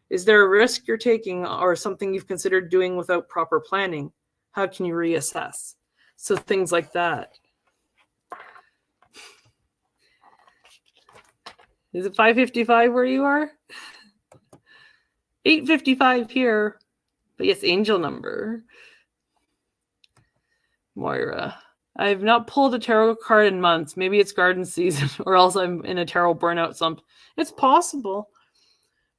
Is there a risk you're taking or something you've considered doing without proper planning? How can you reassess? So things like that. Is it 5:55 where you are? 8:55 here. But yes, angel number. Moira. I've not pulled a tarot card in months. Maybe it's garden season, or else I'm in a tarot burnout slump. It's possible.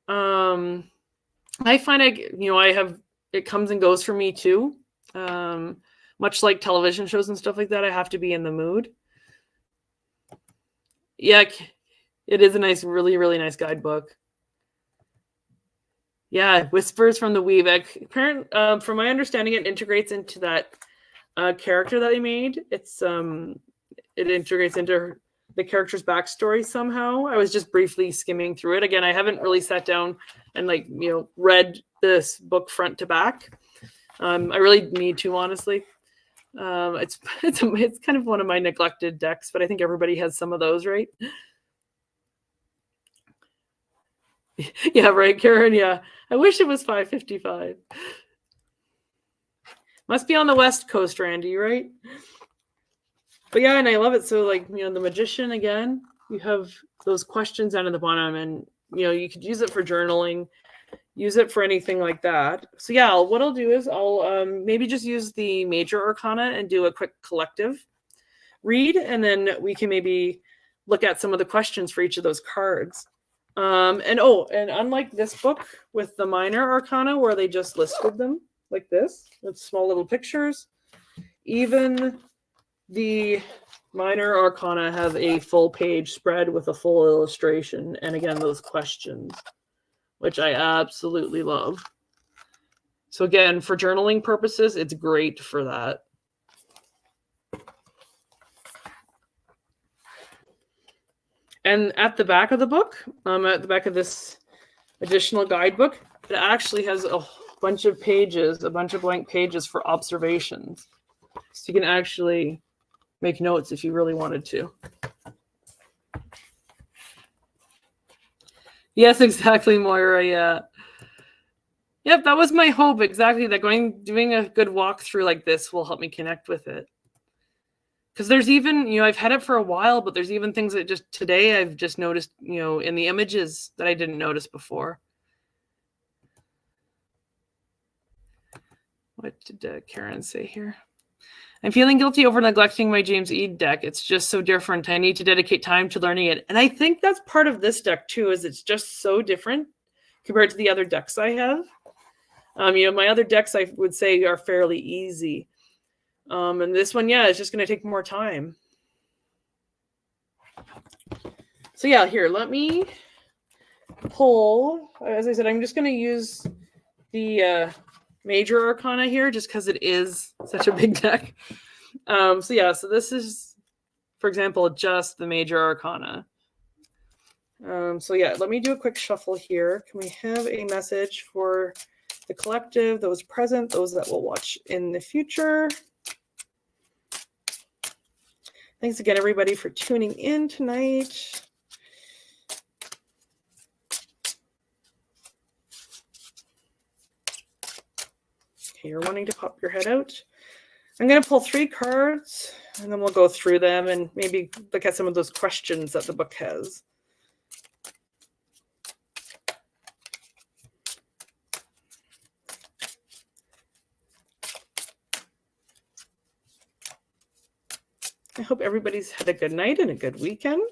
I find I have, it comes and goes for me too. Much like television shows and stuff like that, I have to be in the mood. Yeah, it is a nice, really, really nice guidebook. Yeah, Whispers from the Weave. From my understanding, it integrates into that character that they made. It integrates into the character's backstory somehow. I was just briefly skimming through it. Again, I haven't really sat down and read this book front to back. I really need to, honestly. It's kind of one of my neglected decks, but I think everybody has some of those, right? Yeah, right, Karen. Yeah, I wish it was 5:55. Must be on the West Coast, Randy, right? But yeah, and I love it. So the Magician, again, you have those questions down at the bottom, and you could use it for journaling, use it for anything like that. So yeah, what I'll do is I'll maybe just use the major arcana and do a quick collective read, and then we can maybe look at some of the questions for each of those cards. And unlike this book with the minor arcana where they just listed them like this with small little pictures, even the minor arcana have a full page spread with a full illustration, and again, those questions, which I absolutely love. So again, for journaling purposes, it's great for that. And at the back of the book, at the back of this additional guidebook, it actually has a bunch of pages, a bunch of blank pages for observations. So you can actually make notes if you really wanted to. Yes, exactly, Moira. Yeah. Yep, that was my hope. Exactly. That doing a good walkthrough like this will help me connect with it. Because there's even, I've had it for a while, but there's even things that just today I've just noticed, in the images that I didn't notice before. What did Karen say here? I'm feeling guilty over neglecting my James Ede deck. It's just so different. I need to dedicate time to learning it. And I think that's part of this deck too, is it's just so different compared to the other decks I have. My other decks I would say are fairly easy. And this one, yeah, it's just going to take more time. So yeah, here, let me pull. As I said, I'm just going to use the major arcana here just because it is such a big deck. So this is, for example, just the major arcana. So yeah, let me do a quick shuffle here. Can we have a message for the collective, those present, those that will watch in the future? Thanks again, everybody, for tuning in tonight. Okay, you're wanting to pop your head out. I'm going to pull 3 cards, and then we'll go through them and maybe look at some of those questions that the book has. I hope everybody's had a good night and a good weekend.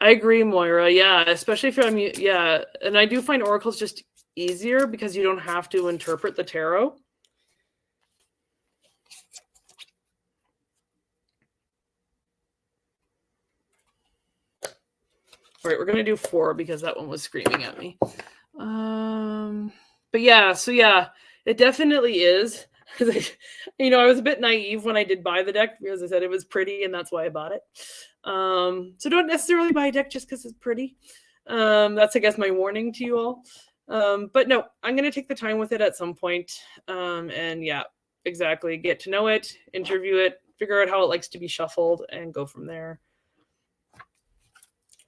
I agree, Moira. Yeah, especially if I'm, yeah. And I do find oracles just easier because you don't have to interpret the tarot. All right, we're going to do 4 because that one was screaming at me. But yeah, so yeah, it definitely is. I was a bit naive when I did buy the deck because I said it was pretty and that's why I bought it. So don't necessarily buy a deck just because it's pretty. That's, I guess, my warning to you all. But no, I'm going to take the time with it at some point. And yeah, exactly. Get to know it, interview it, figure out how it likes to be shuffled, and go from there.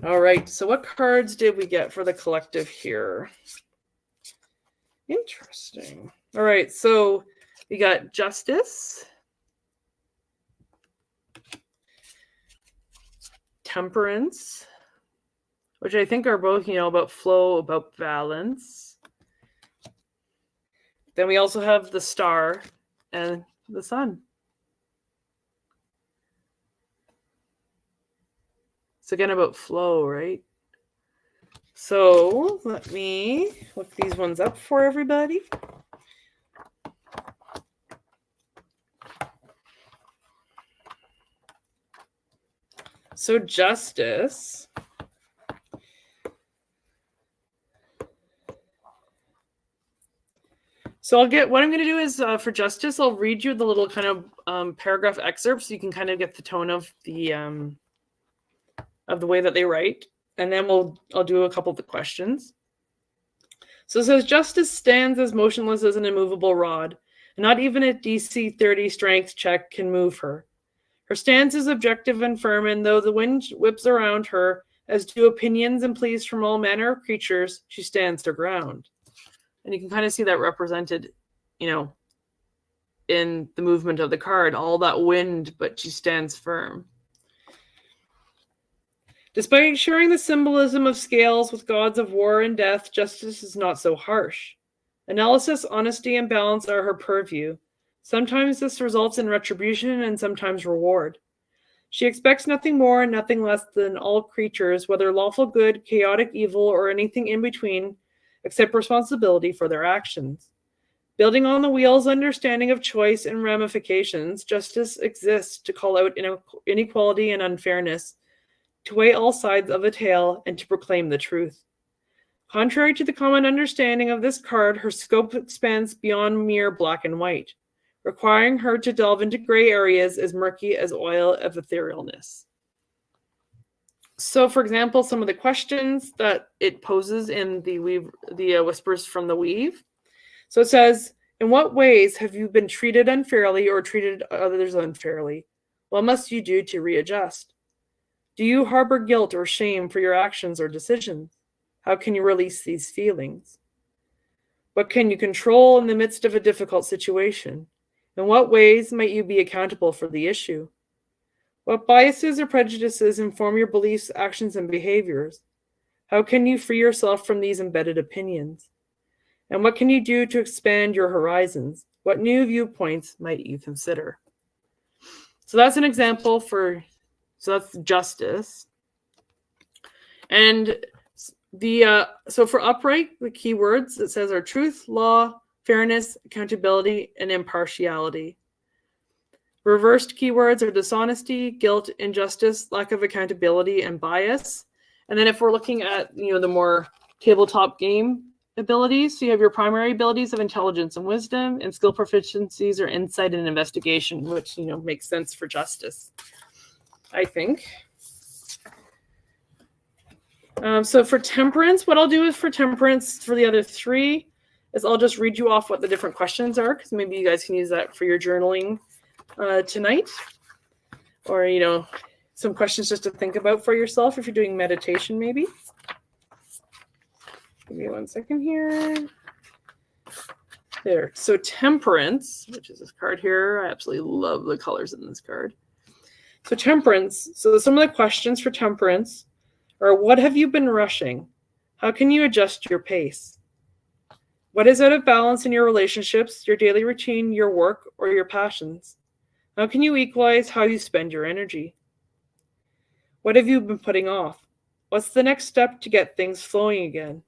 All right. So what cards did we get for the collective here? Interesting. All right. So we got Justice, Temperance, which I think are both, about flow, about balance. Then we also have the Star and the Sun. It's again about flow, right? So let me look these ones up for everybody. So Justice. So what I'm going to do is for Justice, I'll read you the little kind of paragraph excerpts so you can kind of get the tone of the way that they write, and then I'll do a couple of the questions. So it says, Justice stands as motionless as an immovable rod, and not even a DC 30 strength check can move her. Her stance is objective and firm, and though the wind whips around her, as do opinions and pleas from all manner of creatures, she stands her ground. And you can kind of see that represented, in the movement of the card, all that wind, but she stands firm. Despite sharing the symbolism of scales with gods of war and death, Justice is not so harsh. Analysis, honesty, and balance are her purview. Sometimes this results in retribution and sometimes reward. She expects nothing more and nothing less than all creatures, whether lawful good, chaotic evil, or anything in between, accept responsibility for their actions. Building on the wheel's understanding of choice and ramifications, Justice exists to call out inequality and unfairness, to weigh all sides of a tale, and to proclaim the truth. Contrary to the common understanding of this card, her scope expands beyond mere black and white, requiring her to delve into gray areas as murky as oil of etherealness. So, for example, some of the questions that it poses in the Whispers from the Weave. So it says, in what ways have you been treated unfairly or treated others unfairly? What must you do to readjust? Do you harbor guilt or shame for your actions or decisions? How can you release these feelings? What can you control in the midst of a difficult situation? In what ways might you be accountable for the issue? What biases or prejudices inform your beliefs, actions, and behaviors? How can you free yourself from these embedded opinions? And what can you do to expand your horizons? What new viewpoints might you consider? So that's an example so that's Justice. And so for upright, the keywords it says are truth, law, fairness, accountability, and impartiality. Reversed keywords are dishonesty, guilt, injustice, lack of accountability, and bias. And then if we're looking at the more tabletop game abilities, so you have your primary abilities of intelligence and wisdom, and skill proficiencies are insight and investigation, which makes sense for Justice, I think. So for Temperance, what I'll do is for Temperance, for the other three, is I'll just read you off what the different questions are, because maybe you guys can use that for your journaling tonight. Or, some questions just to think about for yourself if you're doing meditation, maybe. Give me 1 second here. There. So Temperance, which is this card here. I absolutely love the colors in this card. So Temperance. So some of the questions for Temperance are, what have you been rushing? How can you adjust your pace? What is out of balance in your relationships, your daily routine, your work, or your passions? How can you equalize how you spend your energy? What have you been putting off? What's the next step to get things flowing again?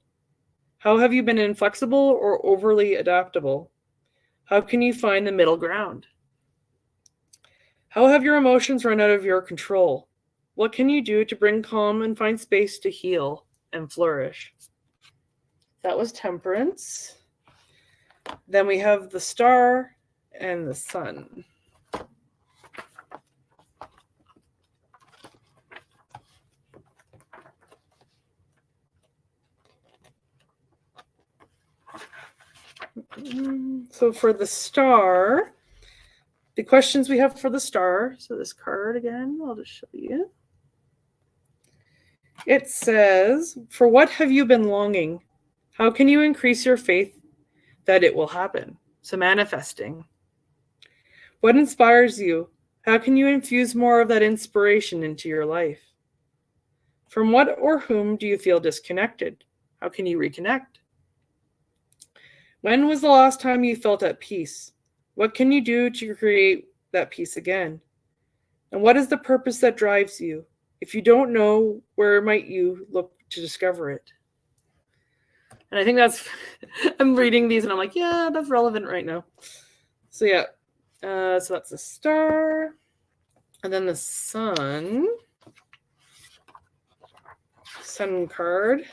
How have you been inflexible or overly adaptable? How can you find the middle ground? How have your emotions run out of your control? What can you do to bring calm and find space to heal and flourish? That was Temperance. Then we have the Star and the Sun. So for the star, the questions we have for the star, so this card again, I'll just show you. It says, for what have you been longing? How can you increase your faith that it will happen? So manifesting. What inspires you? How can you infuse more of that inspiration into your life? From what or whom do you feel disconnected? How can you reconnect? When was the last time you felt at peace? What can you do to create that peace again? And what is the purpose that drives you? If you don't know, where might you look to discover it? And I think that's, I'm reading these and I'm like, yeah, that's relevant right now. So yeah, so that's the star. And then the sun card.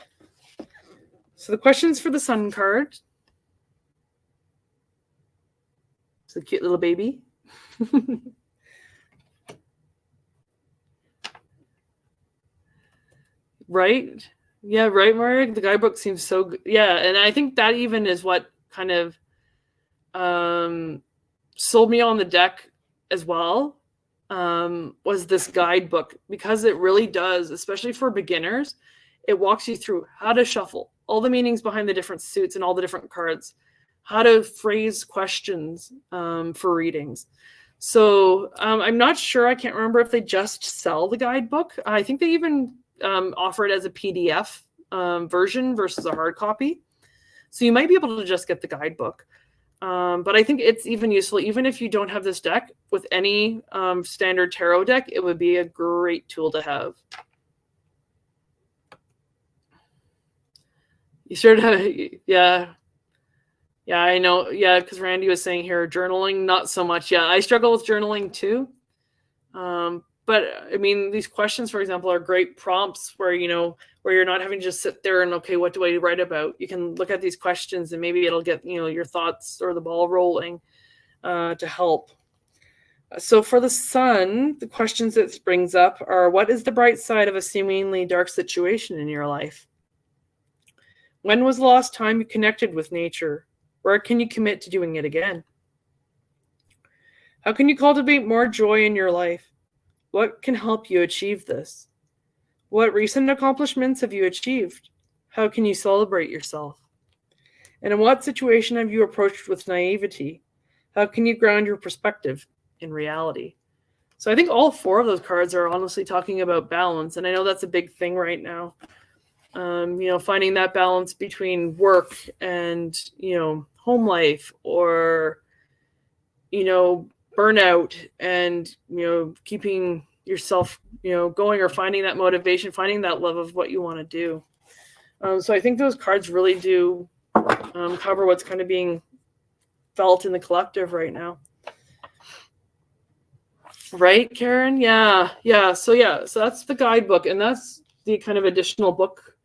So the questions for the sun card. It's a cute little baby. Right? Yeah, right, Mark? The guidebook seems so good. Yeah, and I think that even is what kind of sold me on the deck as well, was this guidebook, because it really does, especially for beginners, it walks you through how to shuffle, all the meanings behind the different suits and all the different cards, how to phrase questions for readings. So I'm not sure, I can't remember if they just sell the guidebook. I think they even offer it as a PDF version versus a hard copy. So you might be able to just get the guidebook. But I think it's even useful, even if you don't have this deck, with any standard tarot deck, it would be a great tool to have. You sure do, yeah. Yeah, I know. Yeah, because Randy was saying here, journaling, not so much. Yeah, I struggle with journaling too. But I mean, these questions, for example, are great prompts where, you know, where you're not having to just sit there and, okay, what do I write about? You can look at these questions and maybe it'll get, you know, your thoughts or the ball rolling to help. So for the sun, the questions it brings up are, what is the bright side of a seemingly dark situation in your life? When was the last time you connected with nature? Where can you commit to doing it again? How can you cultivate more joy in your life? What can help you achieve this? What recent accomplishments have you achieved? How can you celebrate yourself? And in what situation have you approached with naivety? How can you ground your perspective in reality? So I think all four of those cards are honestly talking about balance. And I know that's a big thing right now. You know, finding that balance between work and, you know, home life, or, you know, burnout, and, you know, keeping yourself, you know, going, or finding that motivation, finding that love of what you want to do. So I think those cards really do cover what's kind of being felt in the collective right now. Right, Karen? Yeah. So that's the guidebook, and that's the kind of additional book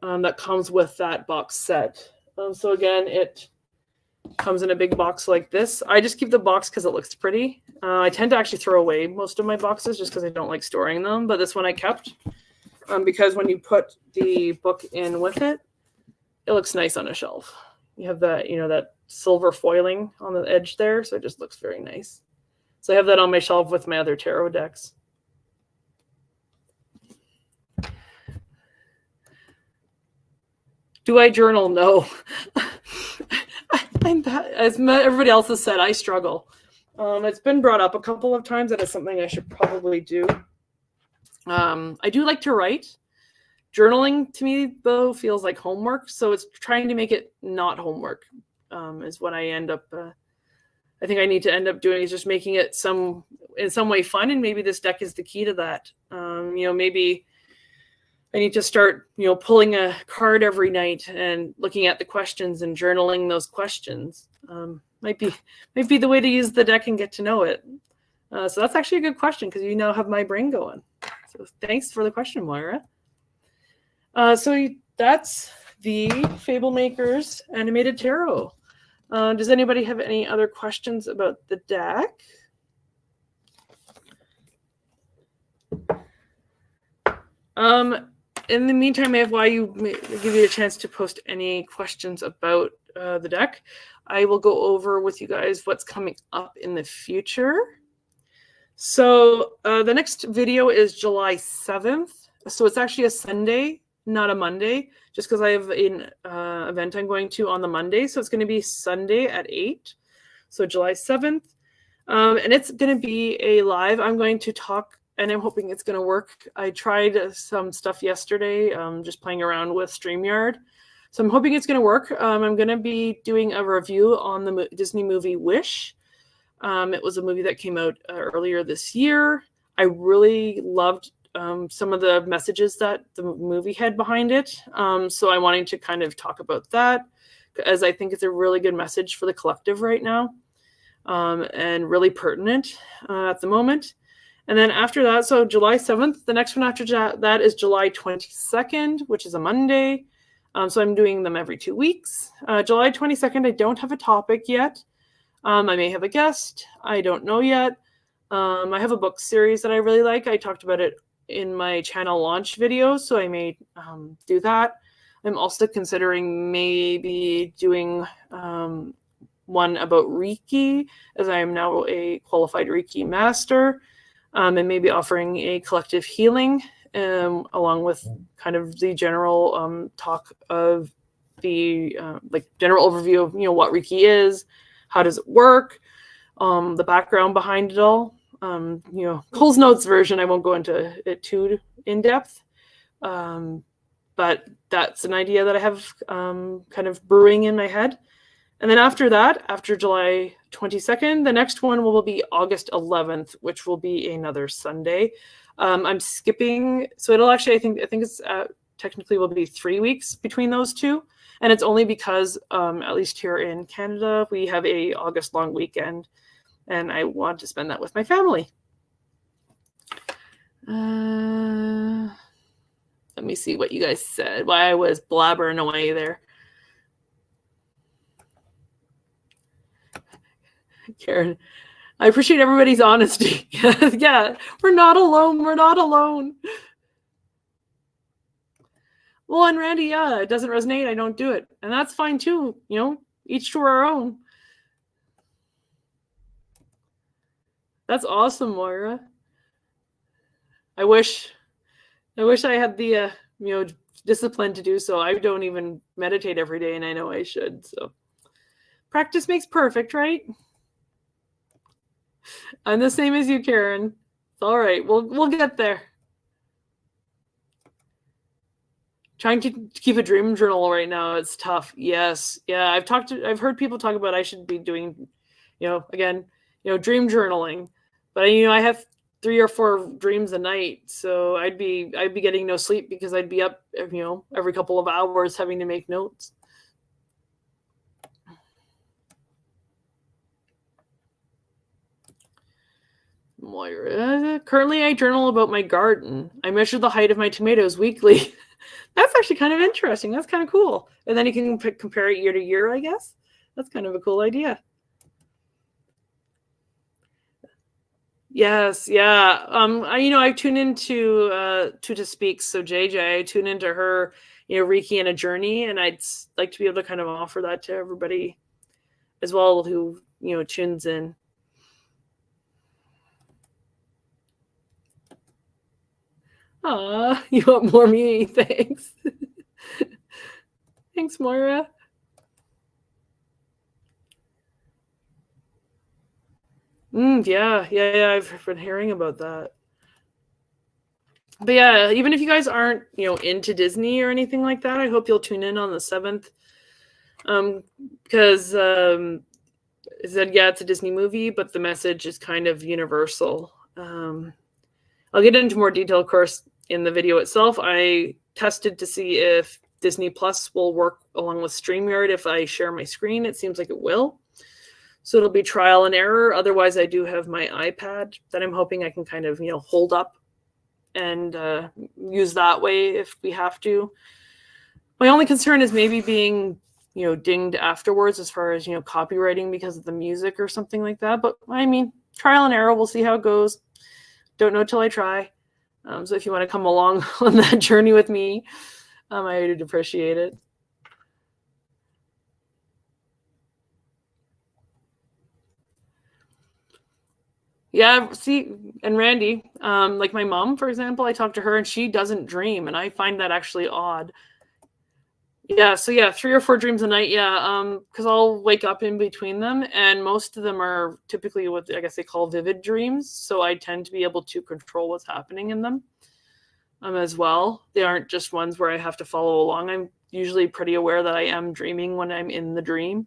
that comes with that box set. So again, it comes in a big box like this. I just keep the box because it looks pretty. I tend to actually throw away most of my boxes just because I don't like storing them. But this one I kept because when you put the book in with it, it looks nice on a shelf. You have that, you know, that silver foiling on the edge there, so it just looks very nice. So I have that on my shelf with my other tarot decks. Do I journal? No. As everybody else has said, I struggle. It's been brought up a couple of times that it's something I should probably do. I do like to write. Journaling to me, though, feels like homework. So it's trying to make it not homework is what I end up, I think I need to end up doing, is just making it in some way fun. And maybe this deck is the key to that. You know, maybe I need to start, you know, pulling a card every night and looking at the questions and journaling those questions. Might be the way to use the deck and get to know it. So that's actually a good question, because you now have my brain going. So thanks for the question, Moira. So that's the Fablemaker'S animated tarot. Does anybody have any other questions about the deck? In the meantime, I have why you give you a chance to post any questions about the deck. I will go over with you guys what's coming up in the future. So the next video is July 7th. So it's actually a Sunday, not a Monday, just because I have an event I'm going to on the Monday. So it's going to be Sunday at 8. So July 7th. And it's going to be a live. I'm going to talk, and I'm hoping it's going to work. I tried some stuff yesterday, just playing around with StreamYard. So I'm hoping it's going to work. I'm going to be doing a review on the Disney movie Wish. It was a movie that came out earlier this year. I really loved some of the messages that the movie had behind it. So I'm wanting to kind of talk about that, as I think it's a really good message for the collective right now, and really pertinent at the moment. And then after that, so July 7th, the next one after that is July 22nd, which is a Monday. So I'm doing them every 2 weeks. July 22nd, I don't have a topic yet. I may have a guest. I don't know yet. I have a book series that I really like. I talked about it in my channel launch video, so I may do that. I'm also considering maybe doing one about Reiki, as I am now a qualified Reiki master, and maybe offering a collective healing, along with kind of the general talk of the like general overview of what Reiki is, how does it work, the background behind it all. Cole's Notes version, I won't go into it too in depth, but that's an idea that I have kind of brewing in my head. And then after that, after July 22nd, the next one will be August 11th, which will be another Sunday. I'm skipping, so it'll actually, I think it's technically will be 3 weeks between those two. And it's only because, at least here in Canada, we have a August long weekend, and I want to spend that with my family. Let me see what you guys said, why I was blabbering away there. Karen, I appreciate everybody's honesty. Yeah, we're not alone. We're not alone. Well, and Randy, yeah, it doesn't resonate. I don't do it. And that's fine too. Each to our own. That's awesome, Moira. I wish I had the, discipline to do so. I don't even meditate every day, and I know I should. So practice makes perfect, right? I'm the same as you, Karen. It's all right. We'll get there. Trying to keep a dream journal right now, it's tough. Yes. Yeah, I've heard people talk about I should be doing, again, dream journaling. But I have 3 or 4 dreams a night, so I'd be getting no sleep because I'd be up, every couple of hours having to make notes. Moira, currently I journal about my garden. I measure the height of my tomatoes weekly. That's actually kind of interesting. That's kind of cool. And then you can compare it year to year, I guess. That's kind of a cool idea. Yes, yeah. I tune into Tuta Speaks, so JJ. I tune into her, Reiki and a journey, and I'd like to be able to kind of offer that to everybody as well who tunes in. You want more me? Thanks. Thanks, Moira. Yeah. I've been hearing about that. But yeah, even if you guys aren't, into Disney or anything like that, I hope you'll tune in on the 7th. Because it said, yeah, it's a Disney movie, but the message is kind of universal. I'll get into more detail, of course, in the video itself. I tested to see if Disney Plus will work along with StreamYard if I share my screen. It seems like it will. So it'll be trial and error. Otherwise, I do have my iPad that I'm hoping I can kind of, hold up and use that way if we have to. My only concern is maybe being, dinged afterwards as far as, copywriting because of the music or something like that. But I mean, trial and error, we'll see how it goes. Don't know till I try. So if you want to come along on that journey with me, I would appreciate it. Yeah, see, and Randy, like my mom, for example, I talk to her and she doesn't dream, and I find that actually odd. Yeah, so yeah, 3 or 4 dreams a night, yeah, because I'll wake up in between them, and most of them are typically what I guess they call vivid dreams, so I tend to be able to control what's happening in them, as well. They aren't just ones where I have to follow along. I'm usually pretty aware that I am dreaming when I'm in the dream.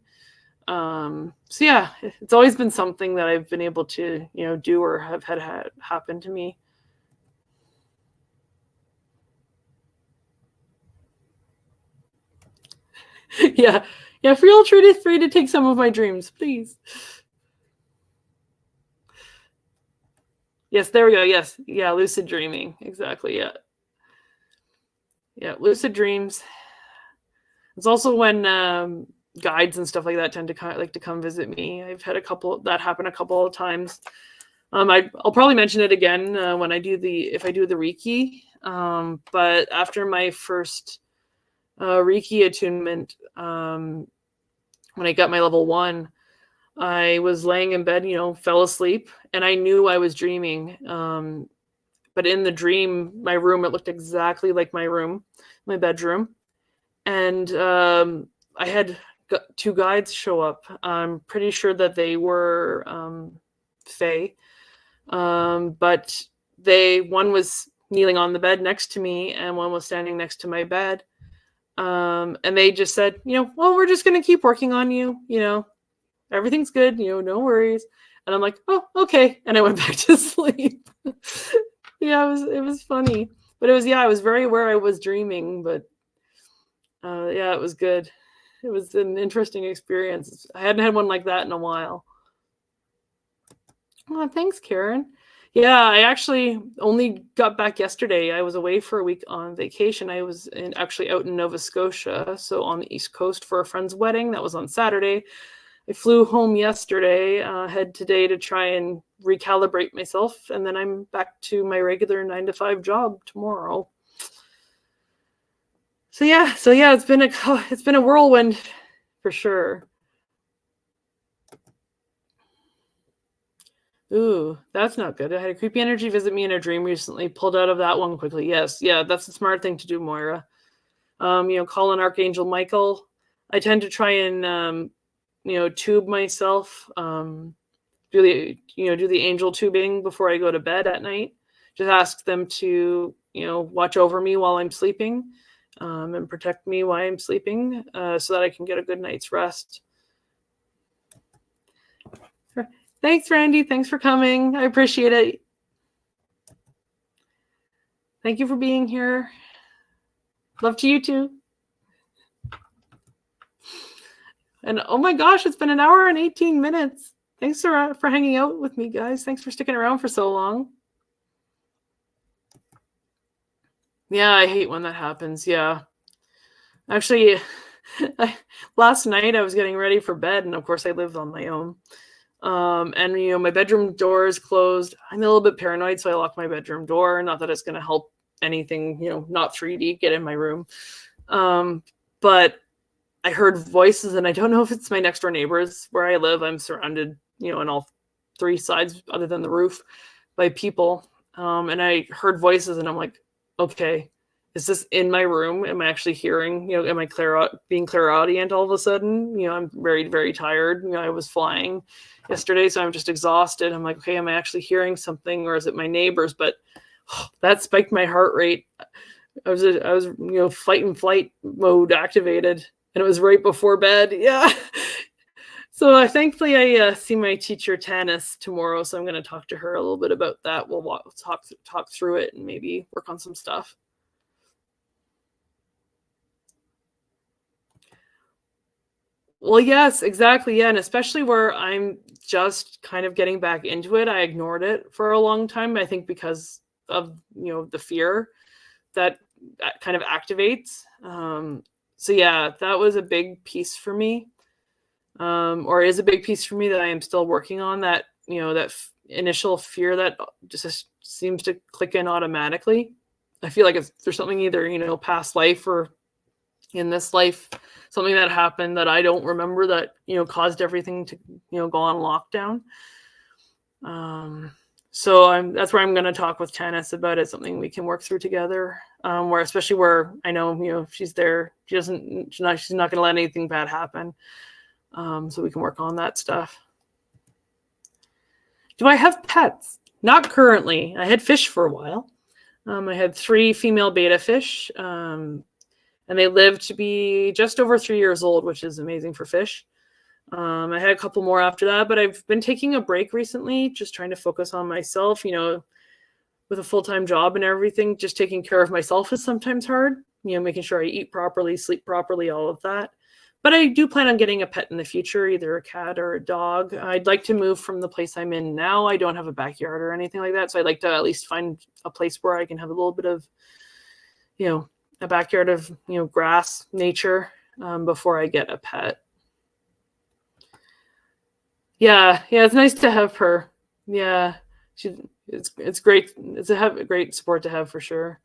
So yeah, it's always been something that I've been able to, do or have had happen to me. Yeah. Yeah, feel free to take some of my dreams, please. Yes, there we go. Yes. Yeah, lucid dreaming. Exactly. Yeah. Yeah, lucid dreams. It's also when guides and stuff like that tend to like to come visit me. I've had a couple that happen a couple of times. I'll probably mention it again when I do if I do the Reiki. But after my first Reiki attunement, when I got my level 1, I was laying in bed, fell asleep, and I knew I was dreaming. But in the dream, my room, it looked exactly like my room, my bedroom. And I had 2 guides show up. I'm pretty sure that they were Fae. But one was kneeling on the bed next to me, and one was standing next to my bed. And they just said, well, we're just going to keep working on you. Everything's good, no worries. And I'm like, oh, okay. And I went back to sleep. Yeah, it was funny. But I was very aware I was dreaming, but yeah, it was good. It was an interesting experience. I hadn't had one like that in a while. Oh, thanks, Karen. Yeah, I actually only got back yesterday. I was away for a week on vacation. I was actually out in Nova Scotia, so on the East Coast for a friend's wedding. That was on Saturday. I flew home yesterday, head today to try and recalibrate myself, and then I'm back to my regular 9-to-5 job tomorrow. So yeah, it's been a whirlwind for sure. Ooh, that's not good. I had a creepy energy visit me in a dream recently. Pulled out of that one quickly. Yes, yeah, that's a smart thing to do, Moira. Call an Archangel Michael. I tend to try and tube myself. Do the angel tubing before I go to bed at night. Just ask them to watch over me while I'm sleeping, and protect me while I'm sleeping, so that I can get a good night's rest. Thanks, Randy. Thanks for coming. I appreciate it. Thank you for being here. Love to you too. And oh my gosh, it's been an hour and 18 minutes. Thanks for hanging out with me, guys. Thanks for sticking around for so long. Yeah, I hate when that happens. Yeah. Actually, last night I was getting ready for bed, and of course I live on my own. And my bedroom door is closed. I'm a little bit paranoid, so I lock my bedroom door. Not that it's going to help anything, not 3D get in my room. But I heard voices, and I don't know if it's my next door neighbors. Where I live, I'm surrounded, on all 3 sides, other than the roof, by people. And I heard voices, and I'm like, okay, is this in my room? Am I actually hearing? Am I being clairaudient all of a sudden? I'm very, very tired. I was flying yesterday, so I'm just exhausted. I'm like, okay, am I actually hearing something, or is it my neighbors? But that spiked my heart rate. I was fight and flight mode activated, and it was right before bed. Yeah. So thankfully I see my teacher Tanis tomorrow, so I'm going to talk to her a little bit about that. We'll talk through it and maybe work on some stuff. Well, yes, exactly. Yeah. And especially where I'm just kind of getting back into it. I ignored it for a long time, I think, because of, the fear that kind of activates. So yeah, that was a big piece for me. Or is a big piece for me that I am still working on, that, that initial fear that just seems to click in automatically. I feel like there's something either, past life or in this life, something that happened that I don't remember that, caused everything to, go on lockdown. So that's where I'm going to talk with Tanis about it, something we can work through together. Where especially where I know, she's there, she's not going to let anything bad happen. So we can work on that stuff. Do I have pets? Not currently. I had fish for a while. I had 3 female betta fish, and they lived to be just over 3 years old, which is amazing for fish. I had a couple more after that, but I've been taking a break recently, just trying to focus on myself, with a full-time job and everything. Just taking care of myself is sometimes hard, making sure I eat properly, sleep properly, all of that. But I do plan on getting a pet in the future, either a cat or a dog. I'd like to move from the place I'm in now. I don't have a backyard or anything like that. So I'd like to at least find a place where I can have a little bit of, a backyard of, grass, nature, before I get a pet. Yeah, it's nice to have her. Yeah, it's great. It's a great support to have for sure.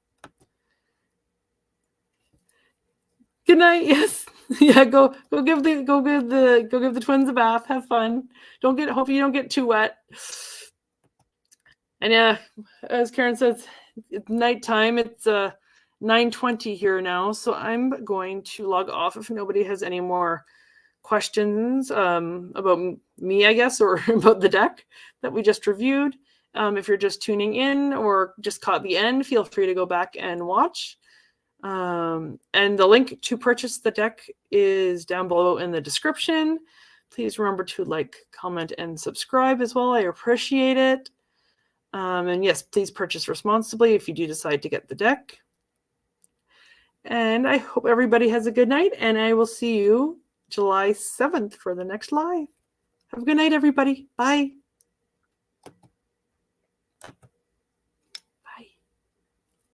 Good night. Yes. Yeah. Go give the twins a bath. Have fun. Hope you don't get too wet. And yeah, as Karen says, it's nighttime. It's 9:20 here now, so I'm going to log off if nobody has any more questions about me, I guess, or about the deck that we just reviewed. If you're just tuning in or just caught the end, feel free to go back and watch. And the link to purchase the deck is down below in the description. Please remember to like, comment, and subscribe as well. I appreciate it. And yes, please purchase responsibly if you do decide to get the deck. And I hope everybody has a good night, and I will see you July 7th for the next live. Have a good night, everybody. Bye.